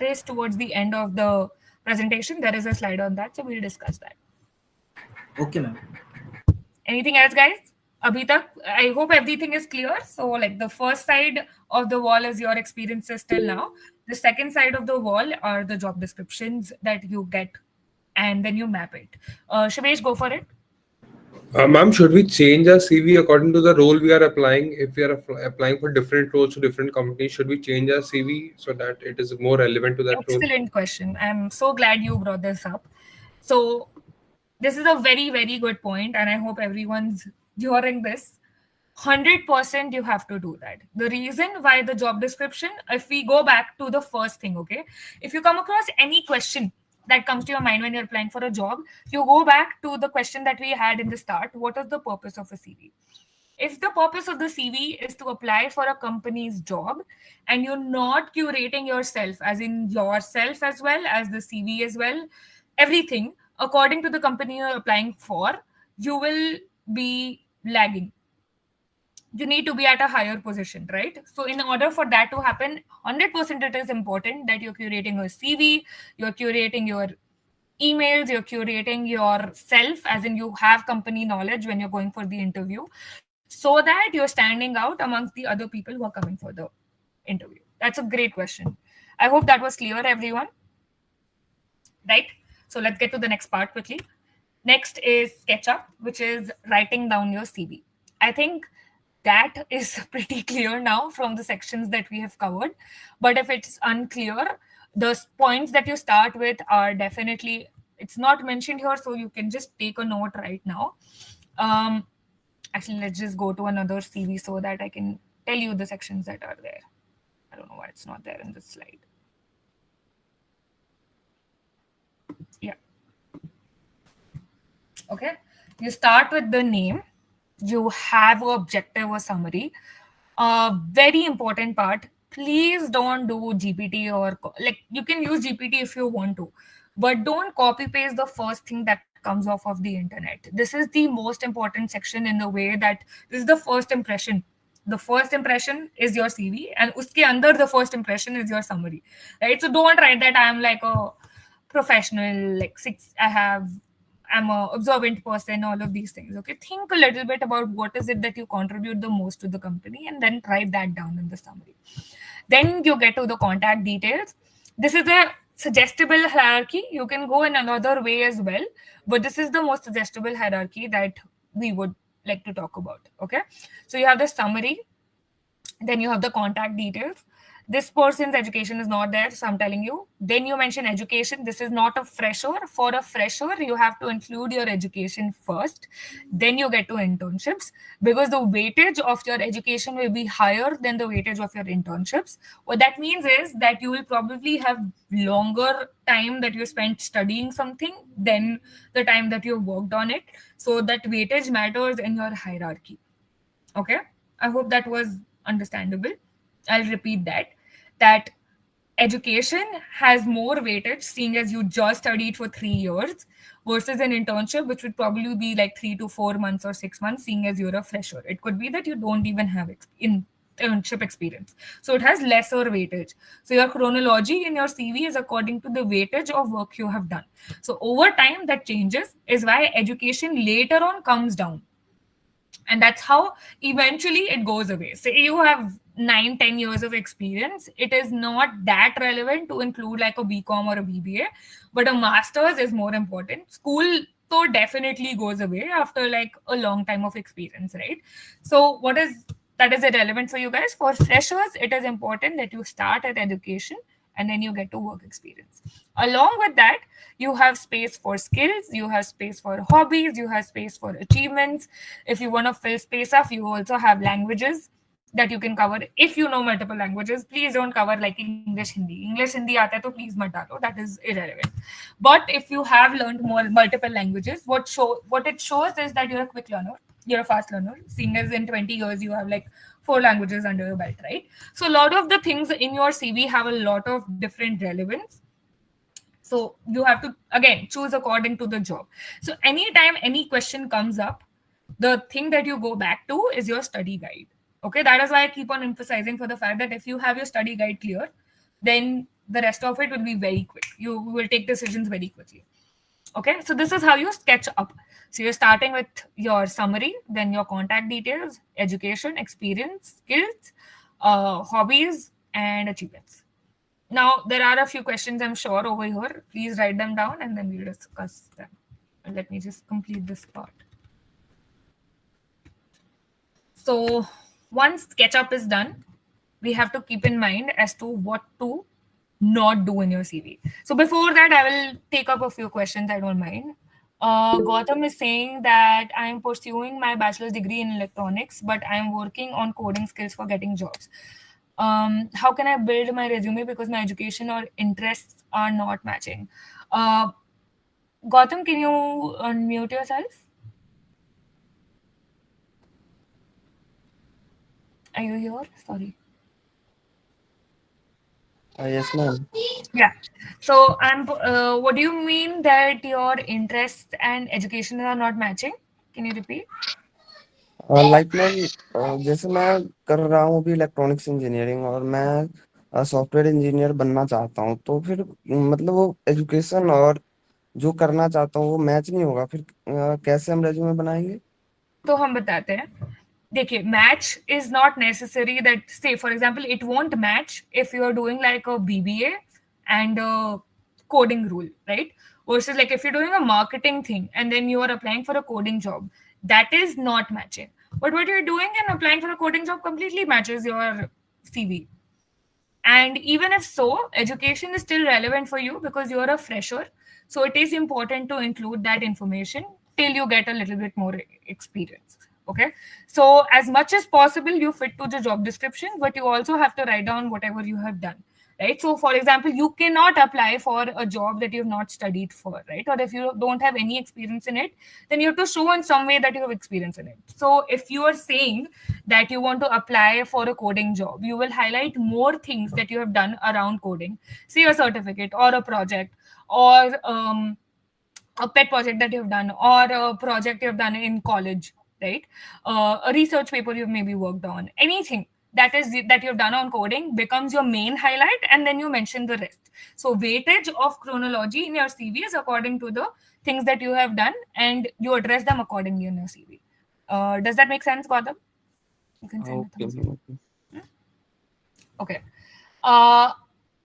is towards the end of the presentation. There is a slide on that, so we'll discuss that. Okay, ma'am. Anything else, guys? Abhi tak, I hope everything is clear. So, like the first side of the wall is your experiences till now. The second side of the wall are the job descriptions that you get, and then you map it. Shivesh, go for it. Ma'am, should we change our CV according to the role we are applying? If we are applying for different roles to different companies, should we change our CV so that it is more relevant to that role? Excellent question. I'm so glad you brought this up. So, this is a very, very good point, and I hope everyone's hearing this. 100% you have to do that. The reason why the job description, if we go back to the first thing, okay, if you come across any question that comes to your mind when you're applying for a job, you go back to the question that we had in the start. What is the purpose of a CV? If the purpose of the CV is to apply for a company's job and you're not curating yourself, as in yourself as well as the CV as well, everything according to the company you're applying for, you will be lagging. You need to be at a higher position, right? So in order for that to happen, 100% it is important that you're curating your CV, you're curating your emails, you're curating yourself, as in you have company knowledge when you're going for the interview, so that you're standing out amongst the other people who are coming for the interview. That's a great question. I hope that was clear, everyone. Right? So let's get to the next part quickly. Next is SketchUp, which is writing down your CV. I think that is pretty clear now from the sections that we have covered. But if it's unclear, the points that you start with are definitely, it's not mentioned here, so you can just take a note right now. Actually, let's just go to another CV so that I can tell you the sections that are there. I don't know why it's not there in this slide. Yeah. Okay. You start with the name. You have an objective or summary. Very important part. please don't do GPT or like you can use GPT if you want to, but don't copy paste the first thing that comes off of the internet. This is the most important section in the way that this is the first impression. The first impression is your CV, and uske under the first impression is your summary, right? So don't write that I'm like a professional, like I'm a observant person, all of these things. Okay, think a little bit about what is it that you contribute the most to the company, and then write that down in the summary. Then you get to the contact details. This is a suggestible hierarchy. You can go in another way as well, but this is the most suggestible hierarchy that we would like to talk about. Okay, so you have the summary, then you have the contact details. This person's education is not there, so I'm telling you. Then you mention education. This is not a fresher. For a fresher, you have to include your education first. Then you get to internships, because the weightage of your education will be higher than the weightage of your internships. What that means is that you will probably have longer time that you spent studying something than the time that you worked on it. So that weightage matters in your hierarchy. Okay, I hope that was understandable. I'll repeat that education has more weightage, seeing as you just studied for 3 years, versus an internship which would probably be like 3 to 4 months or 6 months, seeing as you're a fresher. It could be that you don't even have internship experience, so it has lesser weightage. So your chronology in your CV is according to the weightage of work you have done. So over time that changes, is why education later on comes down, and that's how eventually it goes away. Say you have 9-10 years of experience, it is not that relevant to include like a BCom or a BBA, but a master's is more important. School though definitely goes away after like a long time of experience, right? So what is that is irrelevant for you guys. For freshers, it is important that you start at education and then you get to work experience. Along with that, you have space for skills, you have space for hobbies, you have space for achievements. If you want to fill space up, you also have languages that you can cover. If you know multiple languages, please don't cover like English Hindi aata hai to please mat dalo, that is irrelevant. But if you have learned multiple languages, what it shows is that you're a quick learner, you're a fast learner, seeing as in 20 years you have like 4 languages under your belt, right? So a lot of the things in your CV have a lot of different relevance. So you have to again choose according to the job. So anytime any question comes up, the thing that you go back to is your study guide. Okay, that is why I keep on emphasizing for the fact that if you have your study guide clear, then the rest of it will be very quick. You will take decisions very quickly. Okay, so this is how you sketch up. So you're starting with your summary, then your contact details, education, experience, skills, hobbies, and achievements. Now, there are a few questions I'm sure over here. Please write them down and then we'll discuss them. Let me just complete this part. So once SketchUp is done, we have to keep in mind as to what to not do in your CV. So before that, I will take up a few questions. I don't mind. Gautam is saying that I'm pursuing my bachelor's degree in electronics, but I'm working on coding skills for getting jobs. How can I build my resume because my education or interests are not matching? Gautam, can you unmute yourself? Are you here? Sorry. Yes, ma'am. Yeah. So, what do you mean that your interests and education are not matching? Can you repeat? Like मैं जैसे मैं कर रहा हूँ अभी electronics engineering और मैं software engineer बनना चाहता हूँ, तो फिर मतलब वो एजुकेशन और जो करना चाहता हूँ वो मैच नहीं होगा, फिर कैसे हम रेज्यूमे बनाएंगे? तो हम बताते हैं. देखिए, match is not necessary that, say, for example, it won't match if you're doing like a BBA and a coding rule, right? Versus like if you're doing a marketing thing and then you are applying for a coding job, that is not matching. But what you're doing and applying for a coding job completely matches your CV. And even if so, education is still relevant for you because you're a fresher. So it is important to include that information till you get a little bit more experience. Okay. So as much as possible, you fit to the job description, but you also have to write down whatever you have done. right? So for example, you cannot apply for a job that you have not studied for, right? Or if you don't have any experience in it, then you have to show in some way that you have experience in it. So if you are saying that you want to apply for a coding job, you will highlight more things that you have done around coding, say a certificate or a project, or a pet project that you've done, or a project you've done in college, right? A research paper you've maybe worked on, anything that you've done on coding becomes your main highlight, and then you mention the rest. So weightage of chronology in your CV is according to the things that you have done, and you address them accordingly in your CV. Does that make sense, Gautam? You can send a Okay. thumbs up. Okay. Uh,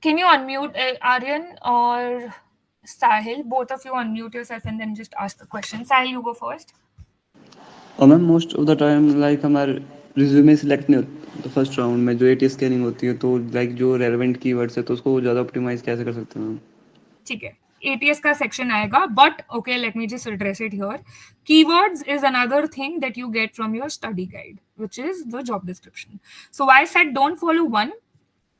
can you unmute Aryan or Sahil? Both of you unmute yourself and then just ask the question. Sahil, you go first. और ma'am most of the time like हमारे resume select नहीं होता तो first round में जो eighty scanning होती है तो लाइक जो रेलेवेंट कीवर्ड्स है तो उसको ज़्यादा ऑप्टिमाइज कैसे कर सकते हैं मैम? ठीक है, ATS का section आएगा, but okay, let me just address it here. Keywords is another thing that you get from your study guide, which is the job description. So why I said don't follow one,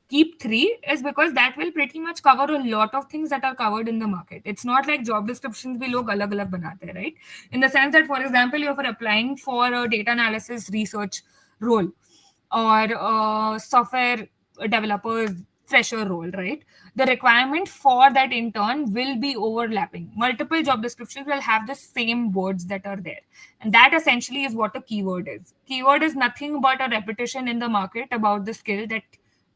keep three, is because that will pretty much cover a lot of things that are covered in the market. It's not like job descriptions भी लोग अलग अलग बनाते हैं, right? In the sense that, for example, you're applying for a data analysis research role or software developers fresher role, right? The requirement for that intern will be overlapping. Multiple job descriptions will have the same words that are there. And that essentially is what a keyword is. Keyword is nothing but a repetition in the market about the skill that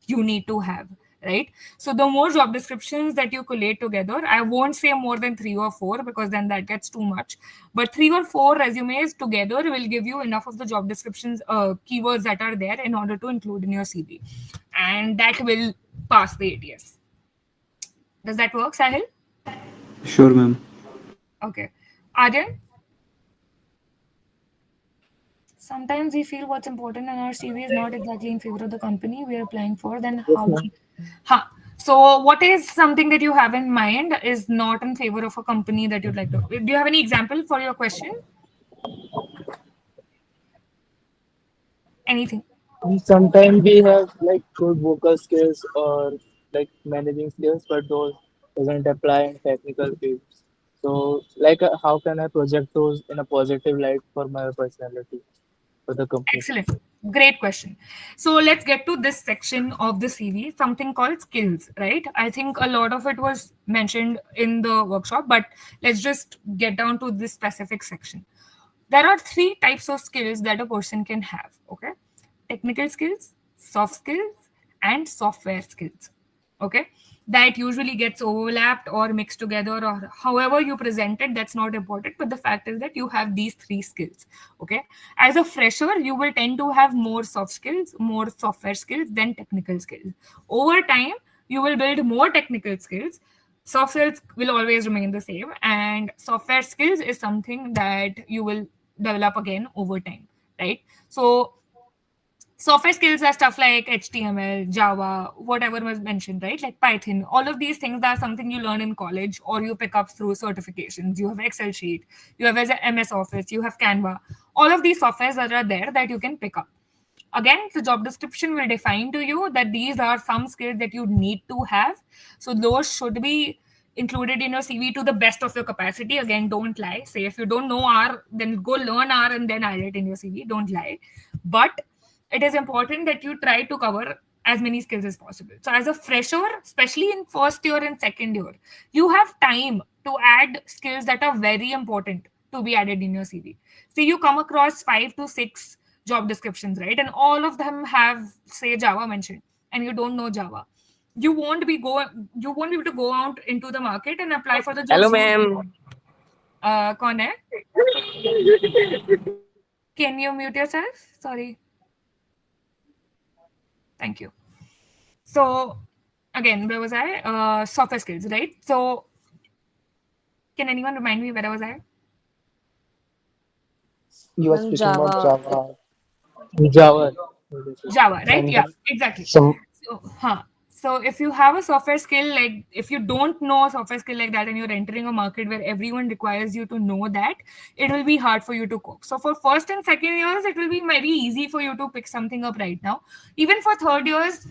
you need to have, right? So the more job descriptions that you collate together, I won't say more than 3 or 4 because then that gets too much, but 3 or 4 resumes together will give you enough of the job descriptions, keywords that are there in order to include in your CV, and that will pass the ATS. Does that work, Sahil? Sure, ma'am. Okay. Aryan? Sometimes we feel what's important in our CV is not exactly in favor of the company we are applying for. Then how do we... So what is something that you have in mind is not in favor of a company that you'd like to... Do you have any example for your question? Anything? Sometimes we have like good vocal skills or like managing skills, but those doesn't apply in technical fields. So, like, how can I project those in a positive light for my personality for the company? Excellent. Great question. So let's get to this section of the CV, something called skills, right? I think a lot of it was mentioned in the workshop, but let's just get down to this specific section. There are 3 types of skills that a person can have, okay? Technical skills, soft skills, and software skills, okay? That usually gets overlapped or mixed together, or however you present it, that's not important, but the fact is that you have these 3 skills, okay? As a fresher, you will tend to have more soft skills, more software skills than technical skills. Over time, you will build more technical skills. Soft skills will always remain the same, and software skills is something that you will develop again over time, right? So software skills are stuff like HTML, Java, whatever was mentioned, right? Like Python. All of these things are something you learn in college or you pick up through certifications. You have Excel sheet, you have MS Office, you have Canva. All of these softwares that are there that you can pick up. Again, the job description will define to you that these are some skills that you need to have. So those should be included in your CV to the best of your capacity. Again, don't lie. Say if you don't know R, then go learn R and then add it in your CV. Don't lie. But it is important that you try to cover as many skills as possible. So as a fresher, especially in first year and second year, you have time to add skills that are very important to be added in your CV. See, you come across 5 to 6 job descriptions, right? And all of them have, say, Java mentioned, and you don't know Java. You won't be able to go out into the market and apply for the jobs. Hello, ma'am. कौन है? Can you mute yourself? Sorry. Thank you. So again, where was I? Software skills, right? So can anyone remind me where was I? You are speaking about Java. Java. Java, right? And Yeah, exactly. some So if you have a software skill, like if you don't know a software skill like that and you're entering a market where everyone requires you to know that, it will be hard for you to cope. So for first and second years, it will be very easy for you to pick something up right now. Even for third years,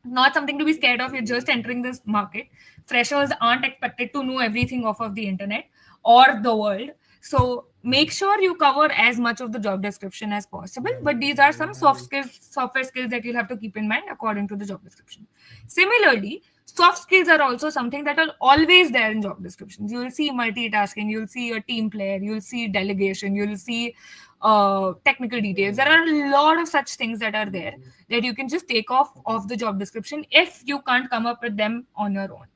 not something to be scared of. You're just entering this market. Freshers aren't expected to know everything off of the internet or the world. So make sure you cover as much of the job description as possible. But these are some software skills that you'll have to keep in mind according to the job description. Similarly, soft skills are also something that are always there in job descriptions. You'll see multitasking, you'll see a team player, you'll see delegation, you'll see technical details. There are a lot of such things that are there that you can just take off of the job description if you can't come up with them on your own.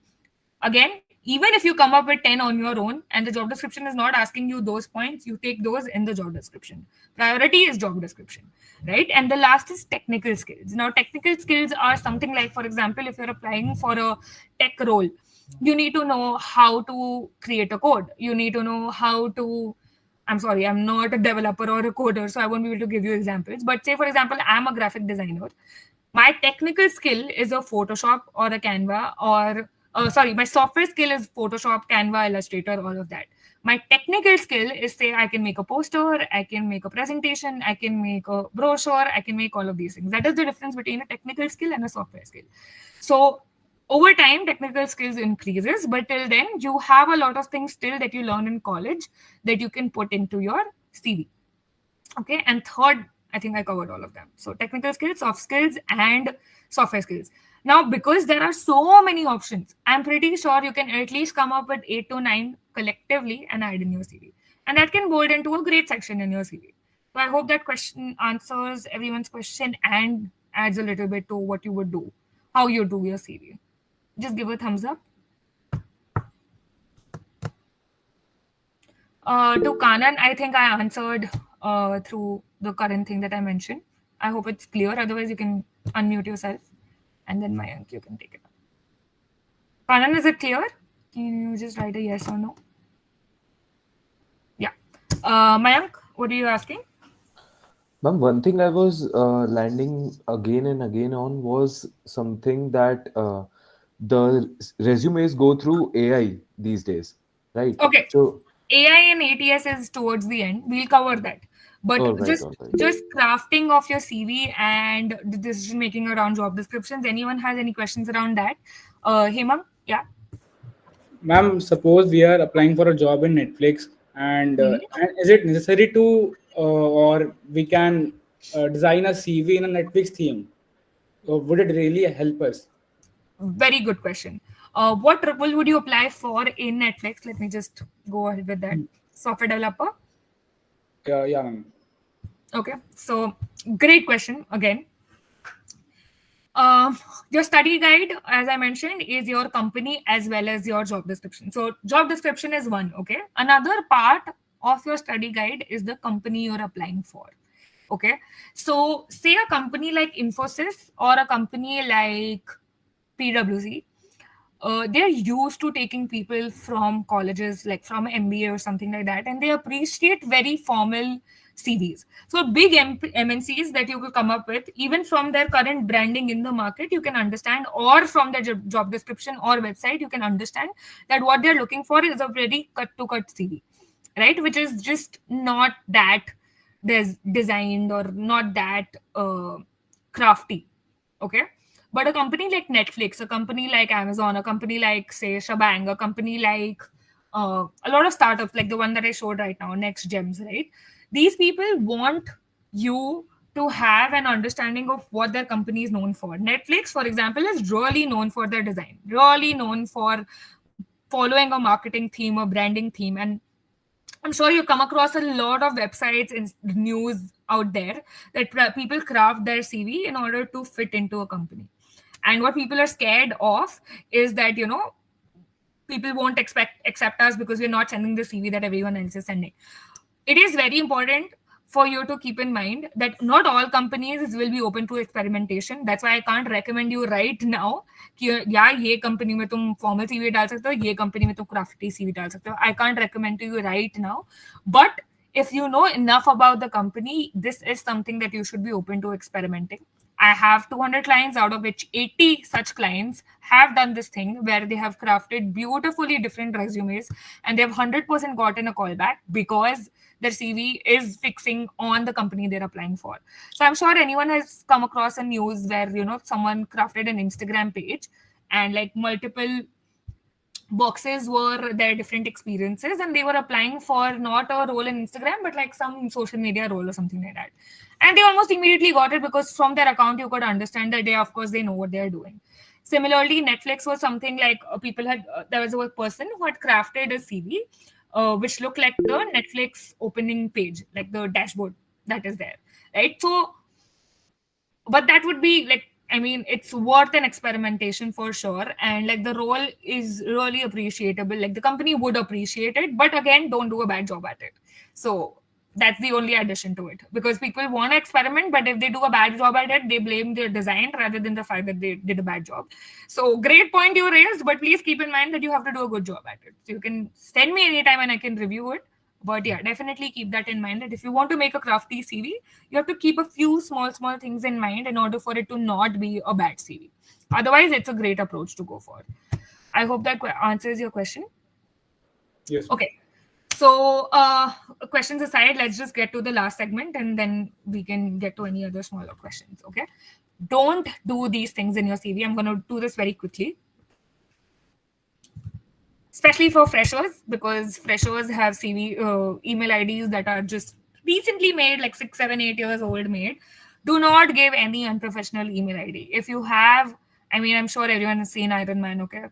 Again, even if you come up with 10 on your own and the job description is not asking you those points, you take those in the job description. Priority is job description, right? And the last is technical skills. Now, technical skills are something like, for example, if you're applying for a tech role, you need to know how to create a code. You need to know how to, I'm sorry, I'm not a developer or a coder, so I won't be able to give you examples. But say, for example, I'm a graphic designer. My technical skill is a Photoshop or a Canva, or my software skill is Photoshop, Canva, Illustrator, all of that. My technical skill is, say, I can make a poster, I can make a presentation, I can make a brochure, I can make all of these things. That is the difference between a technical skill and a software skill. So over time, technical skills increases, but till then, you have a lot of things still that you learn in college that you can put into your CV. Okay, and third, I think I covered all of them. So technical skills, soft skills, and software skills. Now, because there are so many options, I'm pretty sure you can at least come up with 8 to 9 collectively and add in your CV. And that can bold into a great section in your CV. So I hope that question answers everyone's question and adds a little bit to what you would do, how you do your CV. Just give a thumbs up. To Kanan, I think I answered through the current thing that I mentioned. I hope it's clear. Otherwise, you can unmute yourself, and then Mayank, you can take it up. Kanan, is it clear? Can you just write a yes or no? Yeah. Mayank, what are you asking? Ma'am, one thing I was landing again and again on was something that the resumes go through AI these days, right? Okay. So, AI and ATS is towards the end. We'll cover that. But all right. just crafting of your CV and the decision making around job descriptions. Anyone has any questions around that? Hemang, yeah. Ma'am, suppose we are applying for a job in Netflix, and is it necessary to, or we can design a CV in a Netflix theme? Would it really help us? Very good question. What role would you apply for in Netflix? Let me just go ahead with that. Software developer? Yeah, ma'am. Okay, so great question again. Your study guide, as I mentioned, is your company as well as your job description. So job description is one, okay? Another part of your study guide is the company you're applying for. Okay, so say a company like Infosys or a company like PwC, they're used to taking people from colleges, like from MBA or something like that, and they appreciate very formal CVs. So big MNCs that you could come up with, even from their current branding in the market, you can understand, or from their job description or website, you can understand that what they're looking for is a very cut-to-cut CV, right? Which is just not that designed or not that crafty. Okay, but a company like Netflix, a company like Amazon, a company like, say, Shabang, a company like a lot of startups like the one that I showed right now, Next Gems, right? These people want you to have an understanding of what their company is known for. Netflix, for example, is really known for their design, really known for following a marketing theme, a branding theme. And I'm sure you come across a lot of websites and news out there that people craft their CV in order to fit into a company. And what people are scared of is that, people won't accept us because we're not sending the CV that everyone else is sending. It is very important for you to keep in mind that not all companies will be open to experimentation. That's why I can't recommend you right now कि yeah, ये company में तुम formal CV डाल सकते हो, ये company में तुम crafty CV डाल सकते हो. I can't recommend to you right now. But if you know enough about the company, this is something that you should be open to experimenting. I have 200 clients, out of which 80 such clients have done this thing where they have crafted beautifully different resumes and they have 100% gotten a call back because their CV is fixing on the company they're applying for. So I'm sure anyone has come across a news where, someone crafted an Instagram page and like multiple boxes were their different experiences, and they were applying for not a role in Instagram but like some social media role or something like that, and they almost immediately got it because from their account you could understand that of course they know what they are doing. Similarly, Netflix was something like people had there was a person who had crafted a CV which looked like the Netflix opening page, like the dashboard that is there, right? So but that would be like, I mean, it's worth an experimentation for sure, and like the role is really appreciable, like the company would appreciate it, but again, don't do a bad job at it. So that's the only addition to it, because people want to experiment, but if they do a bad job at it, they blame their design rather than the fact that they did a bad job. So great point you raised, but please keep in mind that you have to do a good job at it. So you can send me anytime and I can review it. But yeah, definitely keep that in mind, that if you want to make a crafty CV, you have to keep a few small things in mind in order for it to not be a bad CV. Otherwise, it's a great approach to go for. I hope that answers your question. Yes. Okay. So questions aside, let's just get to the last segment and then we can get to any other smaller questions. Okay. Don't do these things in your CV. I'm going to do this very quickly, especially for freshers, because freshers have CV email IDs that are just recently made, like 6, 7, 8 years old made. Do not give any unprofessional email ID. If you have, I mean, I'm sure everyone has seen Iron Man, okay?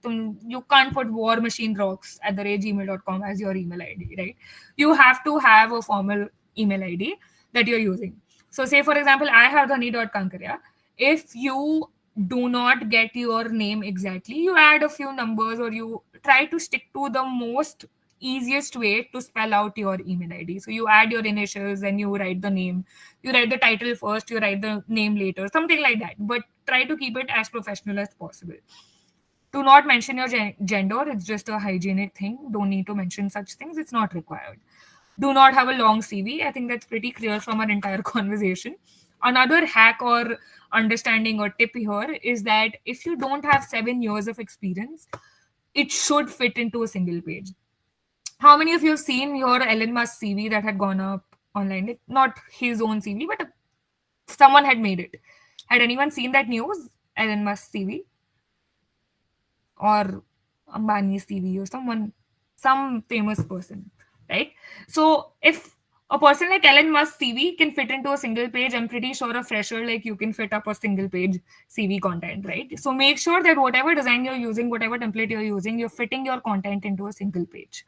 You can't put war machine rocks at the gmail.com as your email ID, right? You have to have a formal email ID that you're using. So say, for example, I have dhani.kankaria. If you do not get your name exactly, you add a few numbers, or you try to stick to the most easiest way to spell out your email ID. So you add your initials and you write the name. You write the title first, you write the name later, something like that. But try to keep it as professional as possible. Do not mention your gender. It's just a hygienic thing. Don't need to mention such things. It's not required. Do not have a long CV. I think that's pretty clear from our entire conversation. Another hack or understanding or tip here is that if you don't have 7 years of experience, it should fit into a single page. How many of you have seen your Elon Musk CV that had gone up online? Like, not his own CV, but someone had made it. Had anyone seen that news? Elon Musk CV? Or Ambani's CV or some famous person, right? So if a person like Elon Musk's CV can fit into a single page, I'm pretty sure a fresher like you can fit up a single page CV content, right? So make sure that whatever design you're using, whatever template you're using, you're fitting your content into a single page.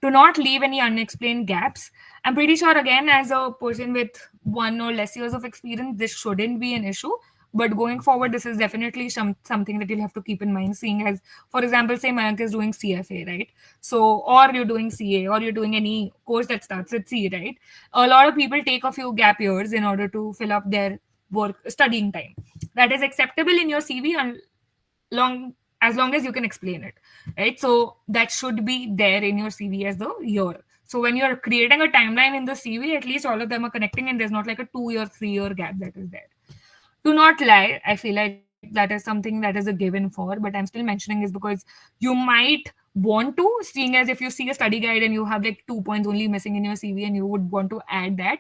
Do not leave any unexplained gaps. I'm pretty sure, again, as a person with 1 or less years of experience, this shouldn't be an issue. But going forward, this is definitely something that you'll have to keep in mind, seeing as, for example, say Mayank is doing CFA, right? So, or you're doing CA, or you're doing any course that starts with C, right? A lot of people take a few gap years in order to fill up their work studying time. That is acceptable in your CV as long as you can explain it, right? So that should be there in your CV as the year. So when you're creating a timeline in the CV, at least all of them are connecting and there's not like a 2 year, 3 year gap that is there. Do not lie. I feel like that is something that is a given for, but I'm still mentioning is because you might want to, seeing as if you see a study guide and you have like 2 points only missing in your CV and you would want to add that,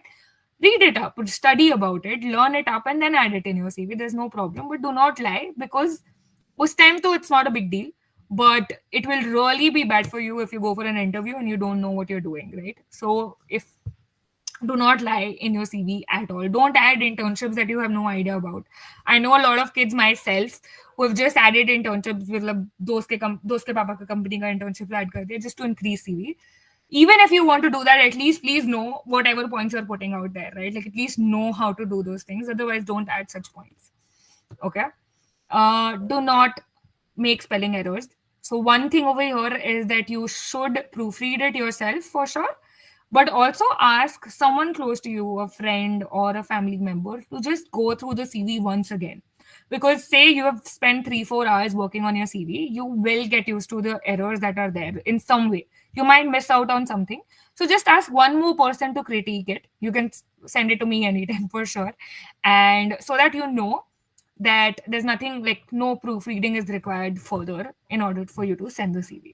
read it up, study about it, learn it up, and then add it in your CV. There's no problem, but do not lie, because उस time तो it's not a big deal, but it will really be bad for you if you go for an interview and you don't know what you're doing, right? So if do not lie in your CV at all. Don't add internships that you have no idea about. I know a lot of kids myself who have just added internships with दोस्त के पापा का company का internships add कर दिए just to increase CV. Even if you want to do that, at least please know whatever points you're putting out there, right? Like at least know how to do those things. Otherwise, don't add such points. Okay. Do not make spelling errors. So one thing over here is that you should proofread it yourself for sure, but also ask someone close to you, a friend or a family member, to just go through the CV once again. Because say you have spent 3-4 hours working on your CV, you will get used to the errors that are there in some way. You might miss out on something. So just ask one more person to critique it. You can send it to me anytime for sure. And so that you know that there's nothing, like no proofreading is required further in order for you to send the CV.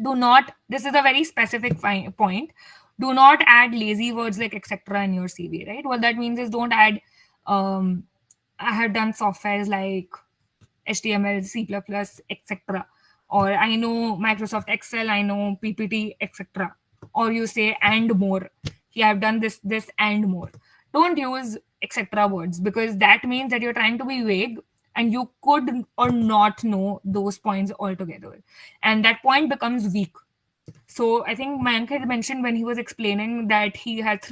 Do not, this is a very specific point, Do not add lazy words like etc. in your CV, right? What that means is don't add I have done softwares like HTML, C++, etc. Or I know Microsoft Excel, I know PPT, etc. Or you say and more. Yeah, I've done this, and more. Don't use etc. words because that means that you're trying to be vague and you could or not know those points altogether. And that point becomes weak. So I think Mayank had mentioned when he was explaining that he had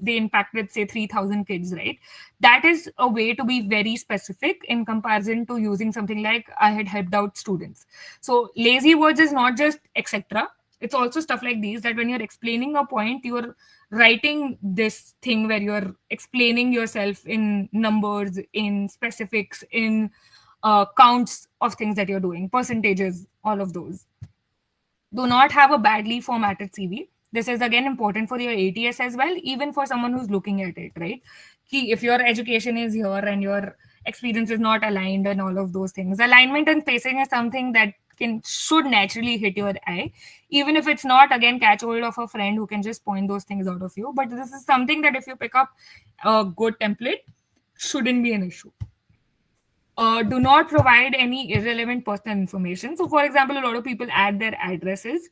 they impacted say 3,000 kids, right? That is a way to be very specific in comparison to using something like I had helped out students. So lazy words is not just etc. It's also stuff like these that when you're explaining a point, you're writing this thing where you're explaining yourself in numbers, in specifics, in counts of things that you're doing, percentages, all of those. Do not have a badly formatted CV. This is again important for your ATS as well, even for someone who's looking at it, right? If your education is here and your experience is not aligned and all of those things, alignment and spacing is something that should naturally hit your eye, even if it's not. Again, catch hold of a friend who can just point those things out of you. But this is something that if you pick up a good template, shouldn't be an issue. Do not provide any irrelevant personal information. So, for example, a lot of people add their addresses.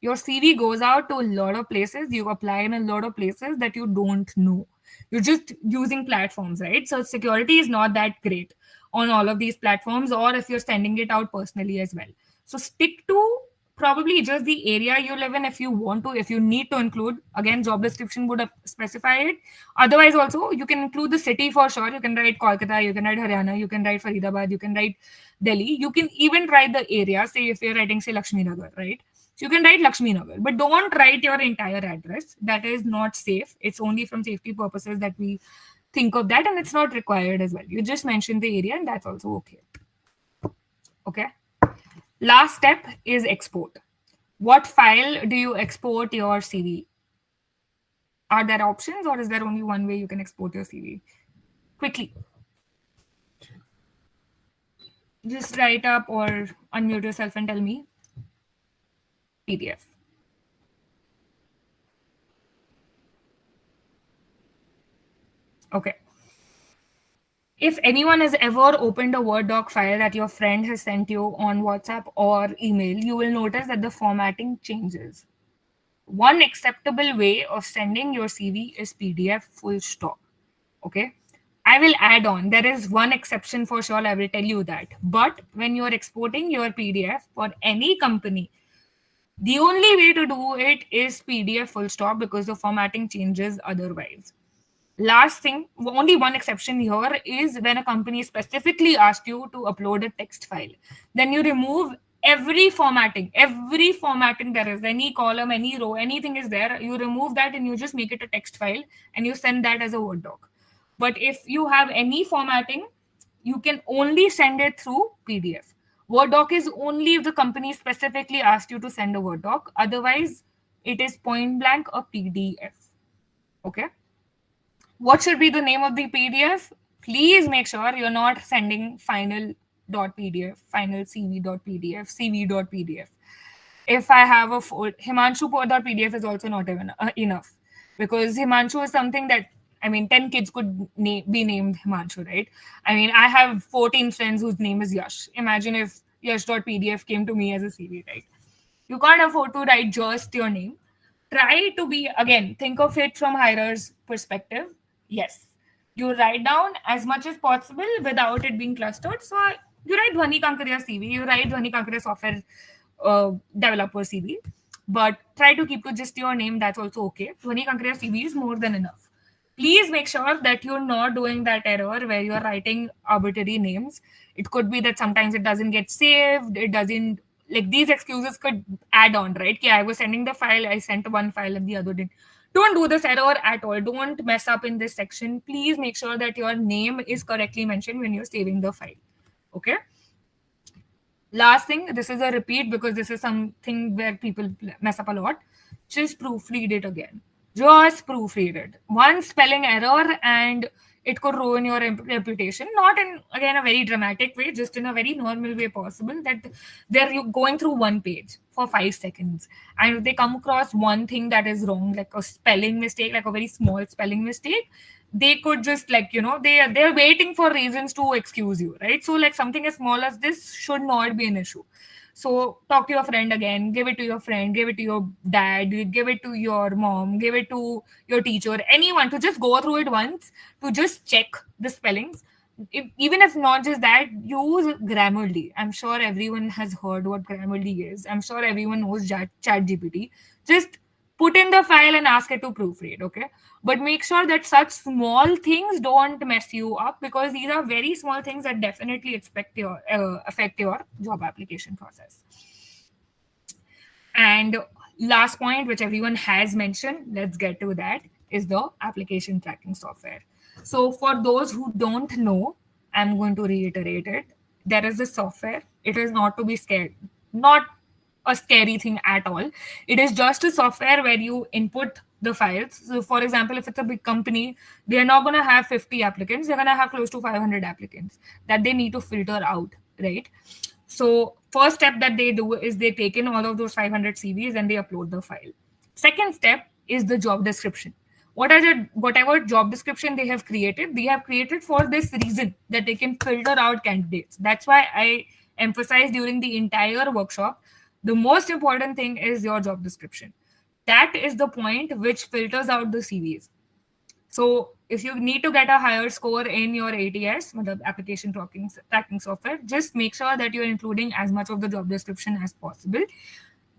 Your CV goes out to a lot of places. You apply in a lot of places that you don't know. You're just using platforms, right? So, security is not that great on all of these platforms, or if you're sending it out personally as well. So, stick to probably just the area you live in if you want to. If you need to include, again, job description would specify it. Otherwise also you can include the city for sure. You can write Kolkata, you can write Haryana, you can write Faridabad, you can write Delhi. You can even write the area. Say if you're writing say Lakshmi Nagar, right? So you can write Lakshmi Nagar, but don't write your entire address. That is not safe. It's only from safety purposes that we think of that, and it's not required as well. You just mention the area and that's also okay. Okay. Last step is export. What file do you export your CV? Are there options, or is there only one way you can export your CV? Quickly. Just write up or unmute yourself and tell me. PDF. Okay. If anyone has ever opened a Word doc file that your friend has sent you on WhatsApp or email, you will notice that the formatting changes. One acceptable way of sending your CV is PDF full stop. Okay. I will add on. There is one exception for sure. I will tell you that. But when you're exporting your PDF for any company, the only way to do it is PDF full stop because the formatting changes otherwise. Last thing, only one exception here is when a company specifically asked you to upload a text file. Then you remove every formatting there is, any column, any row, anything is there. You remove that and you just make it a text file and you send that as a Word doc. But if you have any formatting, you can only send it through PDF. Word doc is only if the company specifically asked you to send a Word doc. Otherwise, it is point blank a PDF. Okay. What should be the name of the PDF? Please make sure you're not sending final.pdf, final cv.pdf, cv.pdf. If I have a Himanshu.pdf is also not even enough, because Himanshu is something that, I mean, 10 kids could be named Himanshu, right? I mean, I have 14 friends whose name is Yash. Imagine if Yash.pdf came to me as a CV, right? You can't afford to write just your name. Try to be, again, think of it from hirer's perspective. Yes, you write down as much as possible without it being clustered. So you write Dhwani Kankaria CV, you write Dhwani Kankaria software developer CV, but try to keep to just your name. That's also okay. Dhwani Kankaria CV is more than enough. Please make sure that you're not doing that error where you're writing arbitrary names. It could be that sometimes it doesn't get saved, it doesn't, like, these excuses could add on, right? I was sending the file, I sent one file and the other didn't. Don't do this error at all. Don't mess up in this section. Please make sure that your name is correctly mentioned when you're saving the file. Okay. Last thing, this is a repeat because this is something where people mess up a lot. Just proofread it again. Just proofread it. One spelling error and it could ruin your reputation, not in again a very dramatic way, just in a very normal way possible, that they're going through one page for 5 seconds, and if they come across one thing that is wrong, like a spelling mistake, like a very small spelling mistake, they could just, like, they're waiting for reasons to excuse you, right? So like something as small as this should not be an issue. So talk to your friend again, give it to your friend, give it to your dad, give it to your mom, give it to your teacher, anyone, to just go through it once, to just check the spellings. Even if not just that, use Grammarly. I'm sure everyone has heard what Grammarly is. I'm sure everyone knows Chat GPT. Just put in the file and ask it to proofread, okay? But make sure that such small things don't mess you up, because these are very small things that definitely affect your job application process. And last point, which everyone has mentioned, let's get to that, is the application tracking software. So for those who don't know, I'm going to reiterate it. There is a software. It is not to be scared, not a scary thing at all. It is just a software where you input the files. So for example, if it's a big company, they're not going to have 50 applicants, they're going to have close to 500 applicants that they need to filter out, right? So first step that they do is they take in all of those 500 CVs and they upload the file. Second step is the job description. Whatever job description they have created for this reason, that they can filter out candidates. That's why I emphasized during the entire workshop, the most important thing is your job description. That is the point which filters out the CVs. So if you need to get a higher score in your ATS, the application tracking software, just make sure that you're including as much of the job description as possible.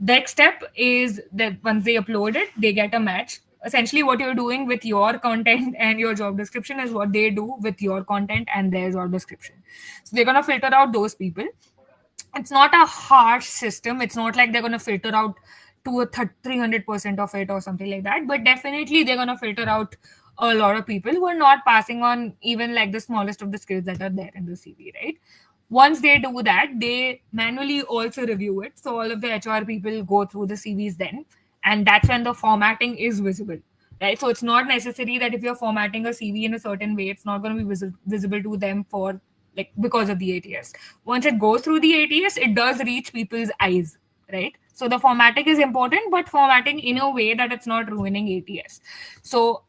Next step is that once they upload it, they get a match. Essentially, what you're doing with your content and your job description is what they do with your content and their job description. So they're going to filter out those people. It's not a harsh system. It's not like they're going to filter out to a 300% of it or something like that. But definitely, they're going to filter out a lot of people who are not passing on even like the smallest of the skills that are there in the CV, right? Once they do that, they manually also review it. So all of the HR people go through the CVs then, and that's when the formatting is visible, right? So it's not necessary that if you're formatting a CV in a certain way, it's not going to be visible to them for like because of the ATS. Once it goes through the ATS, it does reach people's eyes, right? So the formatting is important, but formatting in a way that it's not ruining ATS. So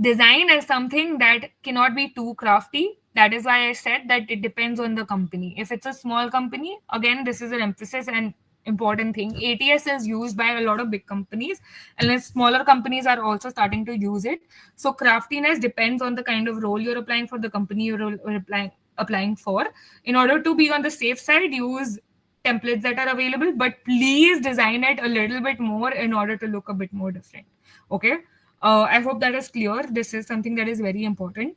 design is something that cannot be too crafty. That is why I said that it depends on the company. If it's a small company, again, this is an emphasis and important thing. ATS is used by a lot of big companies, and smaller companies are also starting to use it. So craftiness depends on the kind of role you're applying for, the company you're applying for. In order to be on the safe side, use templates that are available, but please design it a little bit more in order to look a bit more different. Okay. I hope that is clear. This is something that is very important.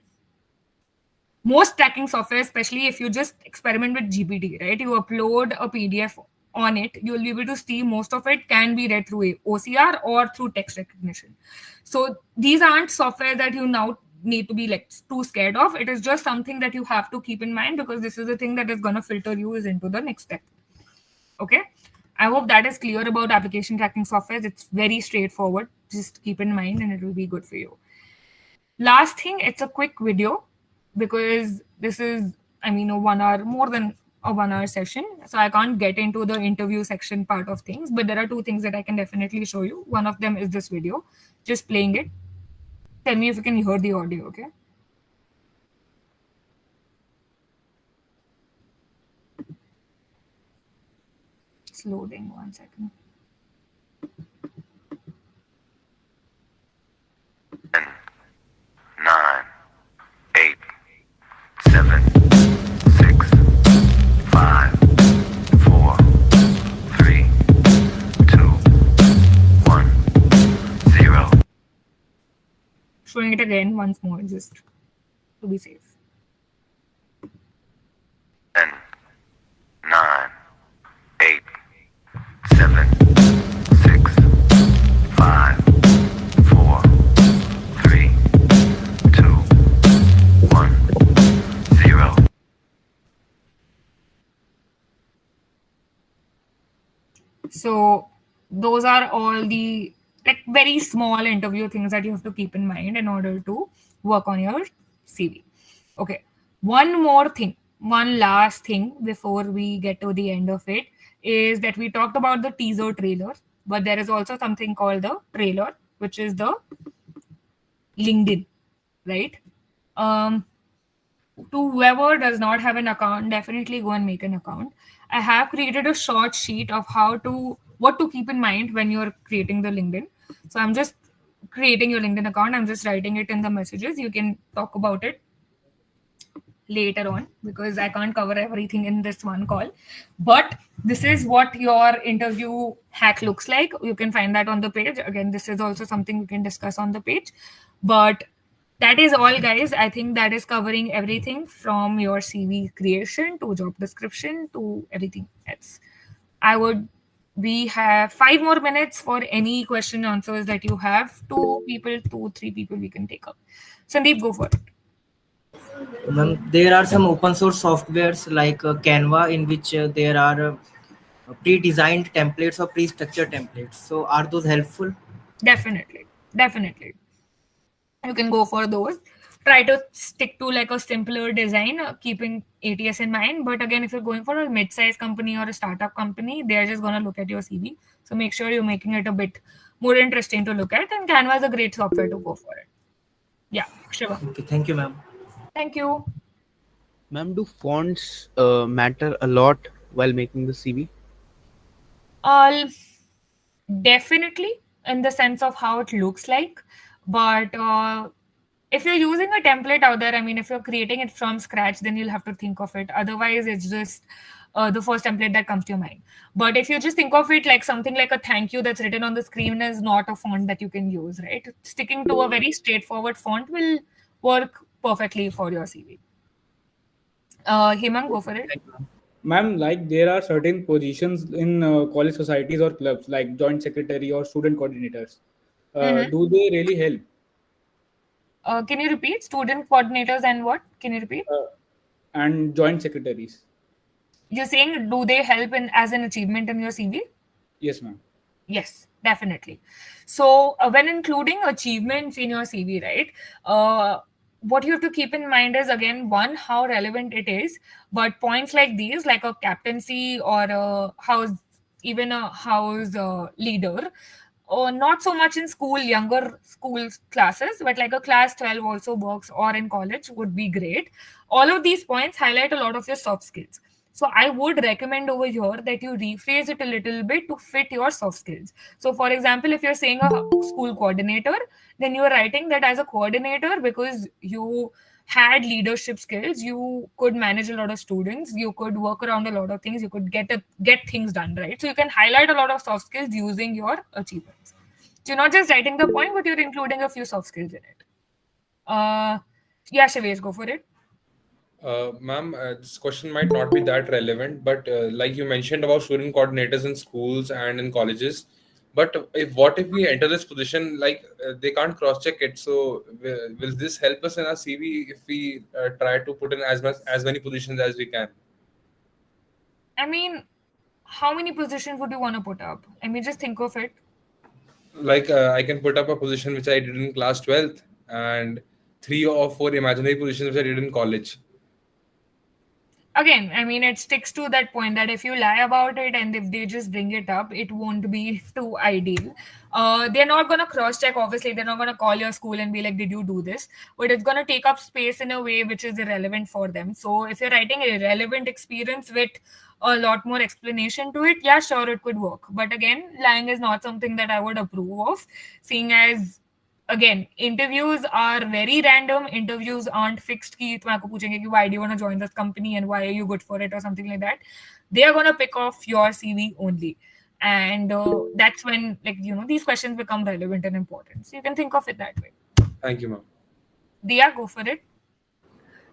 Most tracking software, especially if you just experiment with GPT, right? You upload a PDF on it, you'll be able to see most of it can be read through OCR or through text recognition. So these aren't software that you now need to be like too scared of. It is just something that you have to keep in mind, because this is the thing that is going to filter you into the next step. Okay. I hope that is clear about application tracking software. It's very straightforward. Just keep in mind and it will be good for you. Last thing, it's a quick video, because this is, I mean, more than a 1 hour session. So I can't get into the interview section part of things, but there are two things that I can definitely show you. One of them is this video, just playing it. Tell me if you can hear the audio, okay? It's loading, 1 second. 9, 8, 7, 6, 5, 4, 3, 2, 1, 0. Showing it again once more, just to be safe. 10, 9, 8, 7, 6, 5, 4, 3, 2, 1, 0. So those are all the like very small interview things that you have to keep in mind in order to work on your CV. Okay. One more thing, one last thing before we get to the end of it is that we talked about the teaser trailer, but there is also something called the trailer, which is the LinkedIn, right? To whoever does not have an account, definitely go and make an account. I have created a short sheet of what to keep in mind when you're creating the LinkedIn. So I'm just creating your LinkedIn account. I'm just writing it in the messages. You can talk about it later on because I can't cover everything in this one call. But this is what your interview hack looks like. You can find that on the page. Again, this is also something we can discuss on the page. But that is all, guys. I think that is covering everything from your CV creation to job description to everything else. We have 5 more minutes for any question answers that you have. 3 people we can take up. Sandeep, go for it. There are some open source softwares like Canva in which there are pre-designed templates or pre-structured templates. So are those helpful? Definitely. You can go for those. Try to stick to like a simpler design, keeping ATS in mind. But again, if you're going for a mid-sized company or a startup company, they're just going to look at your CV. So make sure you're making it a bit more interesting to look at. And Canva is a great software to go for it. Yeah, Shiva. Okay, thank you, ma'am. Thank you. Ma'am, do fonts matter a lot while making the CV? Definitely, in the sense of how it looks like. But if you're using a template out there, I mean, if you're creating it from scratch, then you'll have to think of it. Otherwise, it's just the first template that comes to your mind. But if you just think of it like something like a thank you that's written on the screen is not a font that you can use, right? Sticking to a very straightforward font will work perfectly for your CV. Hemang, go for it. Ma'am, like there are certain positions in college societies or clubs, like joint secretary or student coordinators. Do they really help? Can you repeat? Student coordinators and what? Can you repeat? And joint secretaries. You're saying, do they help in as an achievement in your CV? Yes, ma'am. Yes, definitely. So when including achievements in your CV, right? What you have to keep in mind is again, one, how relevant it is. But points like these, like a captaincy or a house, even a house leader, or not so much in school, younger school classes, but like a class 12 also works, or in college would be great. All of these points highlight a lot of your soft skills. So I would recommend over here that you rephrase it a little bit to fit your soft skills. So for example, if you're saying a school coordinator, then you're writing that as a coordinator because you had leadership skills, you could manage a lot of students, you could work around a lot of things, you could get things done, right? So you can highlight a lot of soft skills using your achievements. So you're not just writing the point, but you're including a few soft skills in it. Yeah, Shivesh, go for it. Ma'am, this question might not be that relevant, but like you mentioned about student coordinators in schools and in colleges, but what if we enter this position, like they can't cross-check it? So will this help us in our CV if we try to put in as many positions as we can? I mean, how many positions would you want to put up? I mean, just think of it. Like I can put up a position which I did in class 12th and 3 or 4 imaginary positions which I did in college. Again, I mean, it sticks to that point that if you lie about it and if they just bring it up, it won't be too ideal. They're not going to cross check, obviously. They're not going to call your school and be like, did you do this? But it's going to take up space in a way which is irrelevant for them. So if you're writing a relevant experience with a lot more explanation to it, yeah, sure, it could work. But again, lying is not something that I would approve of, seeing as again, interviews are very random. Interviews aren't fixed ki tum aapko puchenge ki why do you want to join this company and why are you good for it or something like that. They are going to pick off your CV only. And that's when, like, these questions become relevant and important. So you can think of it that way. Thank you, ma'am. Dia, go for it.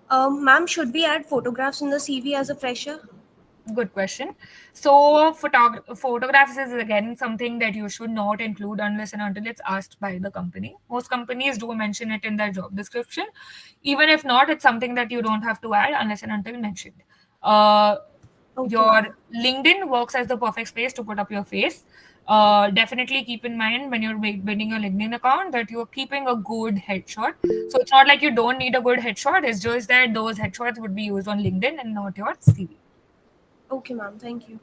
Ma'am, should we add photographs in the CV as a fresher? Good question. So photographs is again something that you should not include unless and until it's asked by the company. Most companies do mention it in their job description. Even if not, it's something that you don't have to add unless and until mentioned. Okay. Your LinkedIn works as the perfect space to put up your face. Definitely keep in mind when you're building your LinkedIn account that you're keeping a good headshot. So it's not like you don't need a good headshot. It's just that those headshots would be used on LinkedIn and not your CV. Okay, ma'am. Thank you.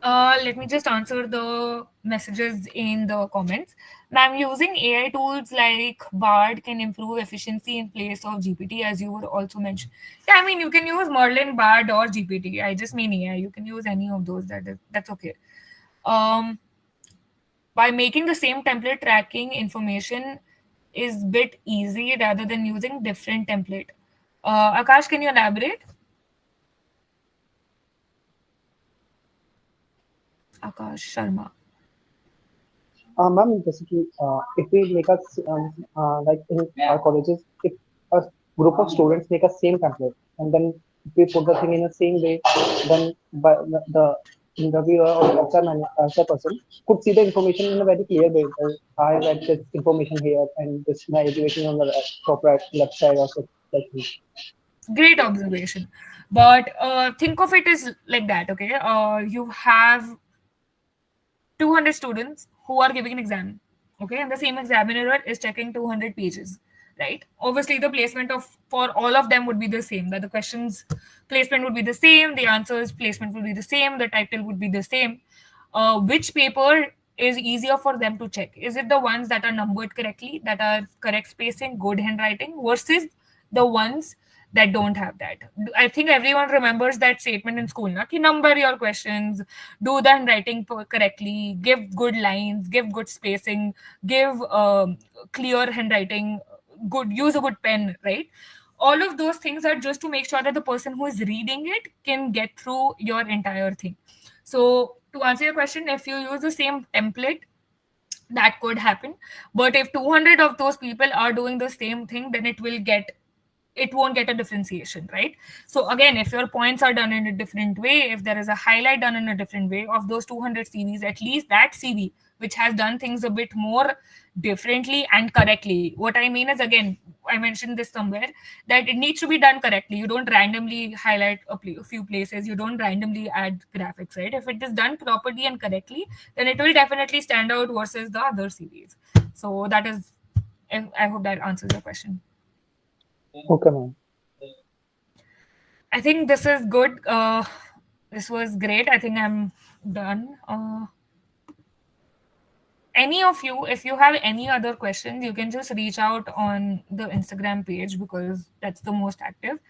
Let me just answer the messages in the comments. Ma'am, using AI tools like Bard can improve efficiency in place of GPT, as you would also mention. Yeah, I mean, you can use Merlin, Bard, or GPT. I just mean AI. You can use any of those. That's okay. Um, by making the same template, tracking information is bit easy rather than using different template. Akash, can you elaborate? Akash Sharma. Ma'am, basically, if we make us like in our colleges, if a group of students make a same template and then we put the thing in the same way, then by the interviewer or the HR person could see the information in a very clear way. I read this information here and this my education on the top right left side of it, like this. Great observation. But think of it as like that, okay? You have 200 students who are giving an exam, okay, and the same examiner is checking 200 pages, right? Obviously the placement of for all of them would be the same, that the questions placement would be the same, the answers placement would be the same, the title would be the same. Which paper is easier for them to check? Is it the ones that are numbered correctly, that are correct spacing, good handwriting, versus the ones that don't have that? I think everyone remembers that statement in school, na? Ki number your questions, do the handwriting correctly, give good lines, give good spacing, give clear handwriting, good, use a good pen, right? All of those things are just to make sure that the person who is reading it can get through your entire thing. So to answer your question, if you use the same template, that could happen. But if 200 of those people are doing the same thing, then it won't get a differentiation, right? So again, if your points are done in a different way, if there is a highlight done in a different way of those 200 CVs, at least that CV which has done things a bit more differently and correctly. What I mean is, again, I mentioned this somewhere, that it needs to be done correctly. You don't randomly highlight a few places, you don't randomly add graphics, right? If it is done properly and correctly, then it will definitely stand out versus the other CVs. So that is, I hope that answers your question. Okay, ma'am. I think this is good. This was great. I think I'm done. Any of you, if you have any other questions, you can just reach out on the Instagram page because that's the most active.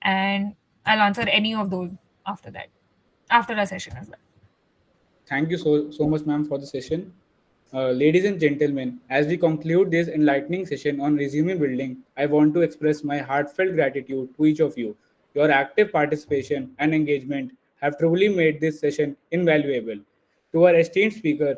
And I'll answer any of those after that, after our session as well. Thank you so much, ma'am, for the session. Ladies and gentlemen, as we conclude this enlightening session on resume building, I want to express my heartfelt gratitude to each of you. Your active participation and engagement have truly made this session invaluable. To our esteemed speaker,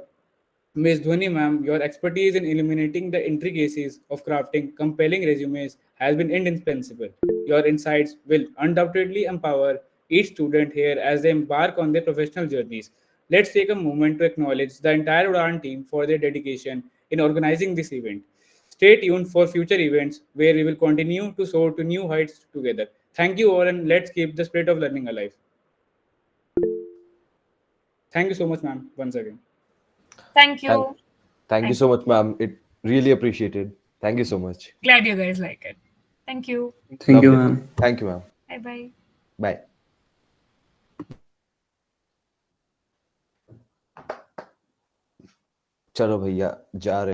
Ms. Dhwani, ma'am, your expertise in illuminating the intricacies of crafting compelling resumes has been indispensable. Your insights will undoubtedly empower each student here as they embark on their professional journeys. Let's take a moment to acknowledge the entire UDAAN team for their dedication in organizing this event. Stay tuned for future events where we will continue to soar to new heights together. Thank you all, and let's keep the spirit of learning alive. Thank you so much, ma'am, once again. Thank Thank, you. thank you Thank so you. much, ma'am. It really appreciated. Thank you so much. Glad you guys like it. Thank you. Thank you, Lovely. ma'am. Thank you, ma'am. Bye bye. Bye. चलो भैया जा रहे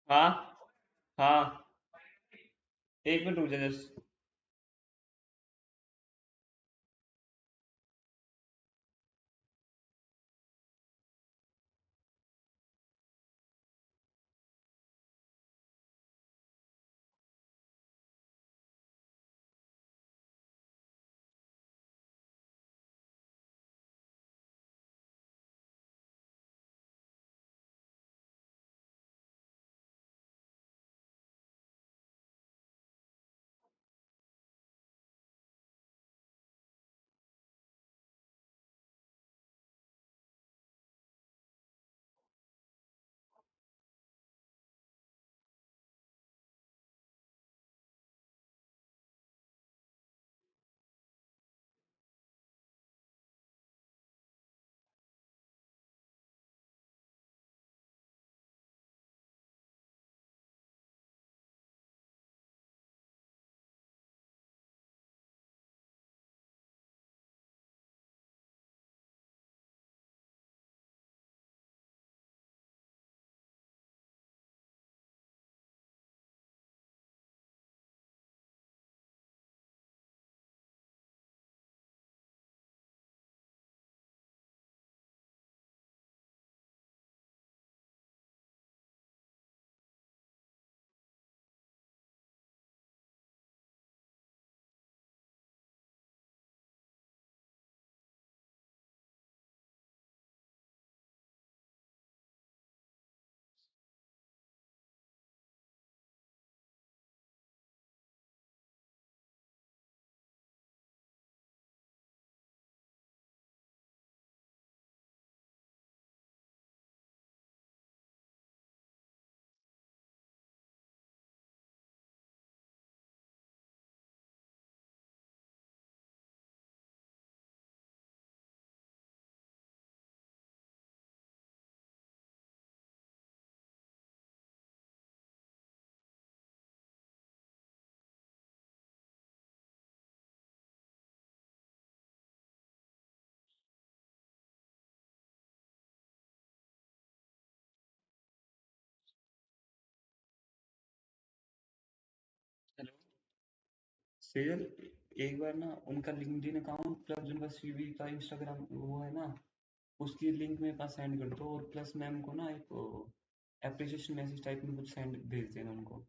हाँ हाँ, एक minute रुक जा just. Hello Sejal, एक बार ना उनका लिंक्डइन अकाउंट प्लस उनका सीवी का इंस्टाग्राम वो है ना, उसकी लिंक मेरे पास सेंड कर दो, और प्लस मैम को ना एक एप्रिसिएशन मैसेज टाइप में कुछ सेंड भेज देना उनको।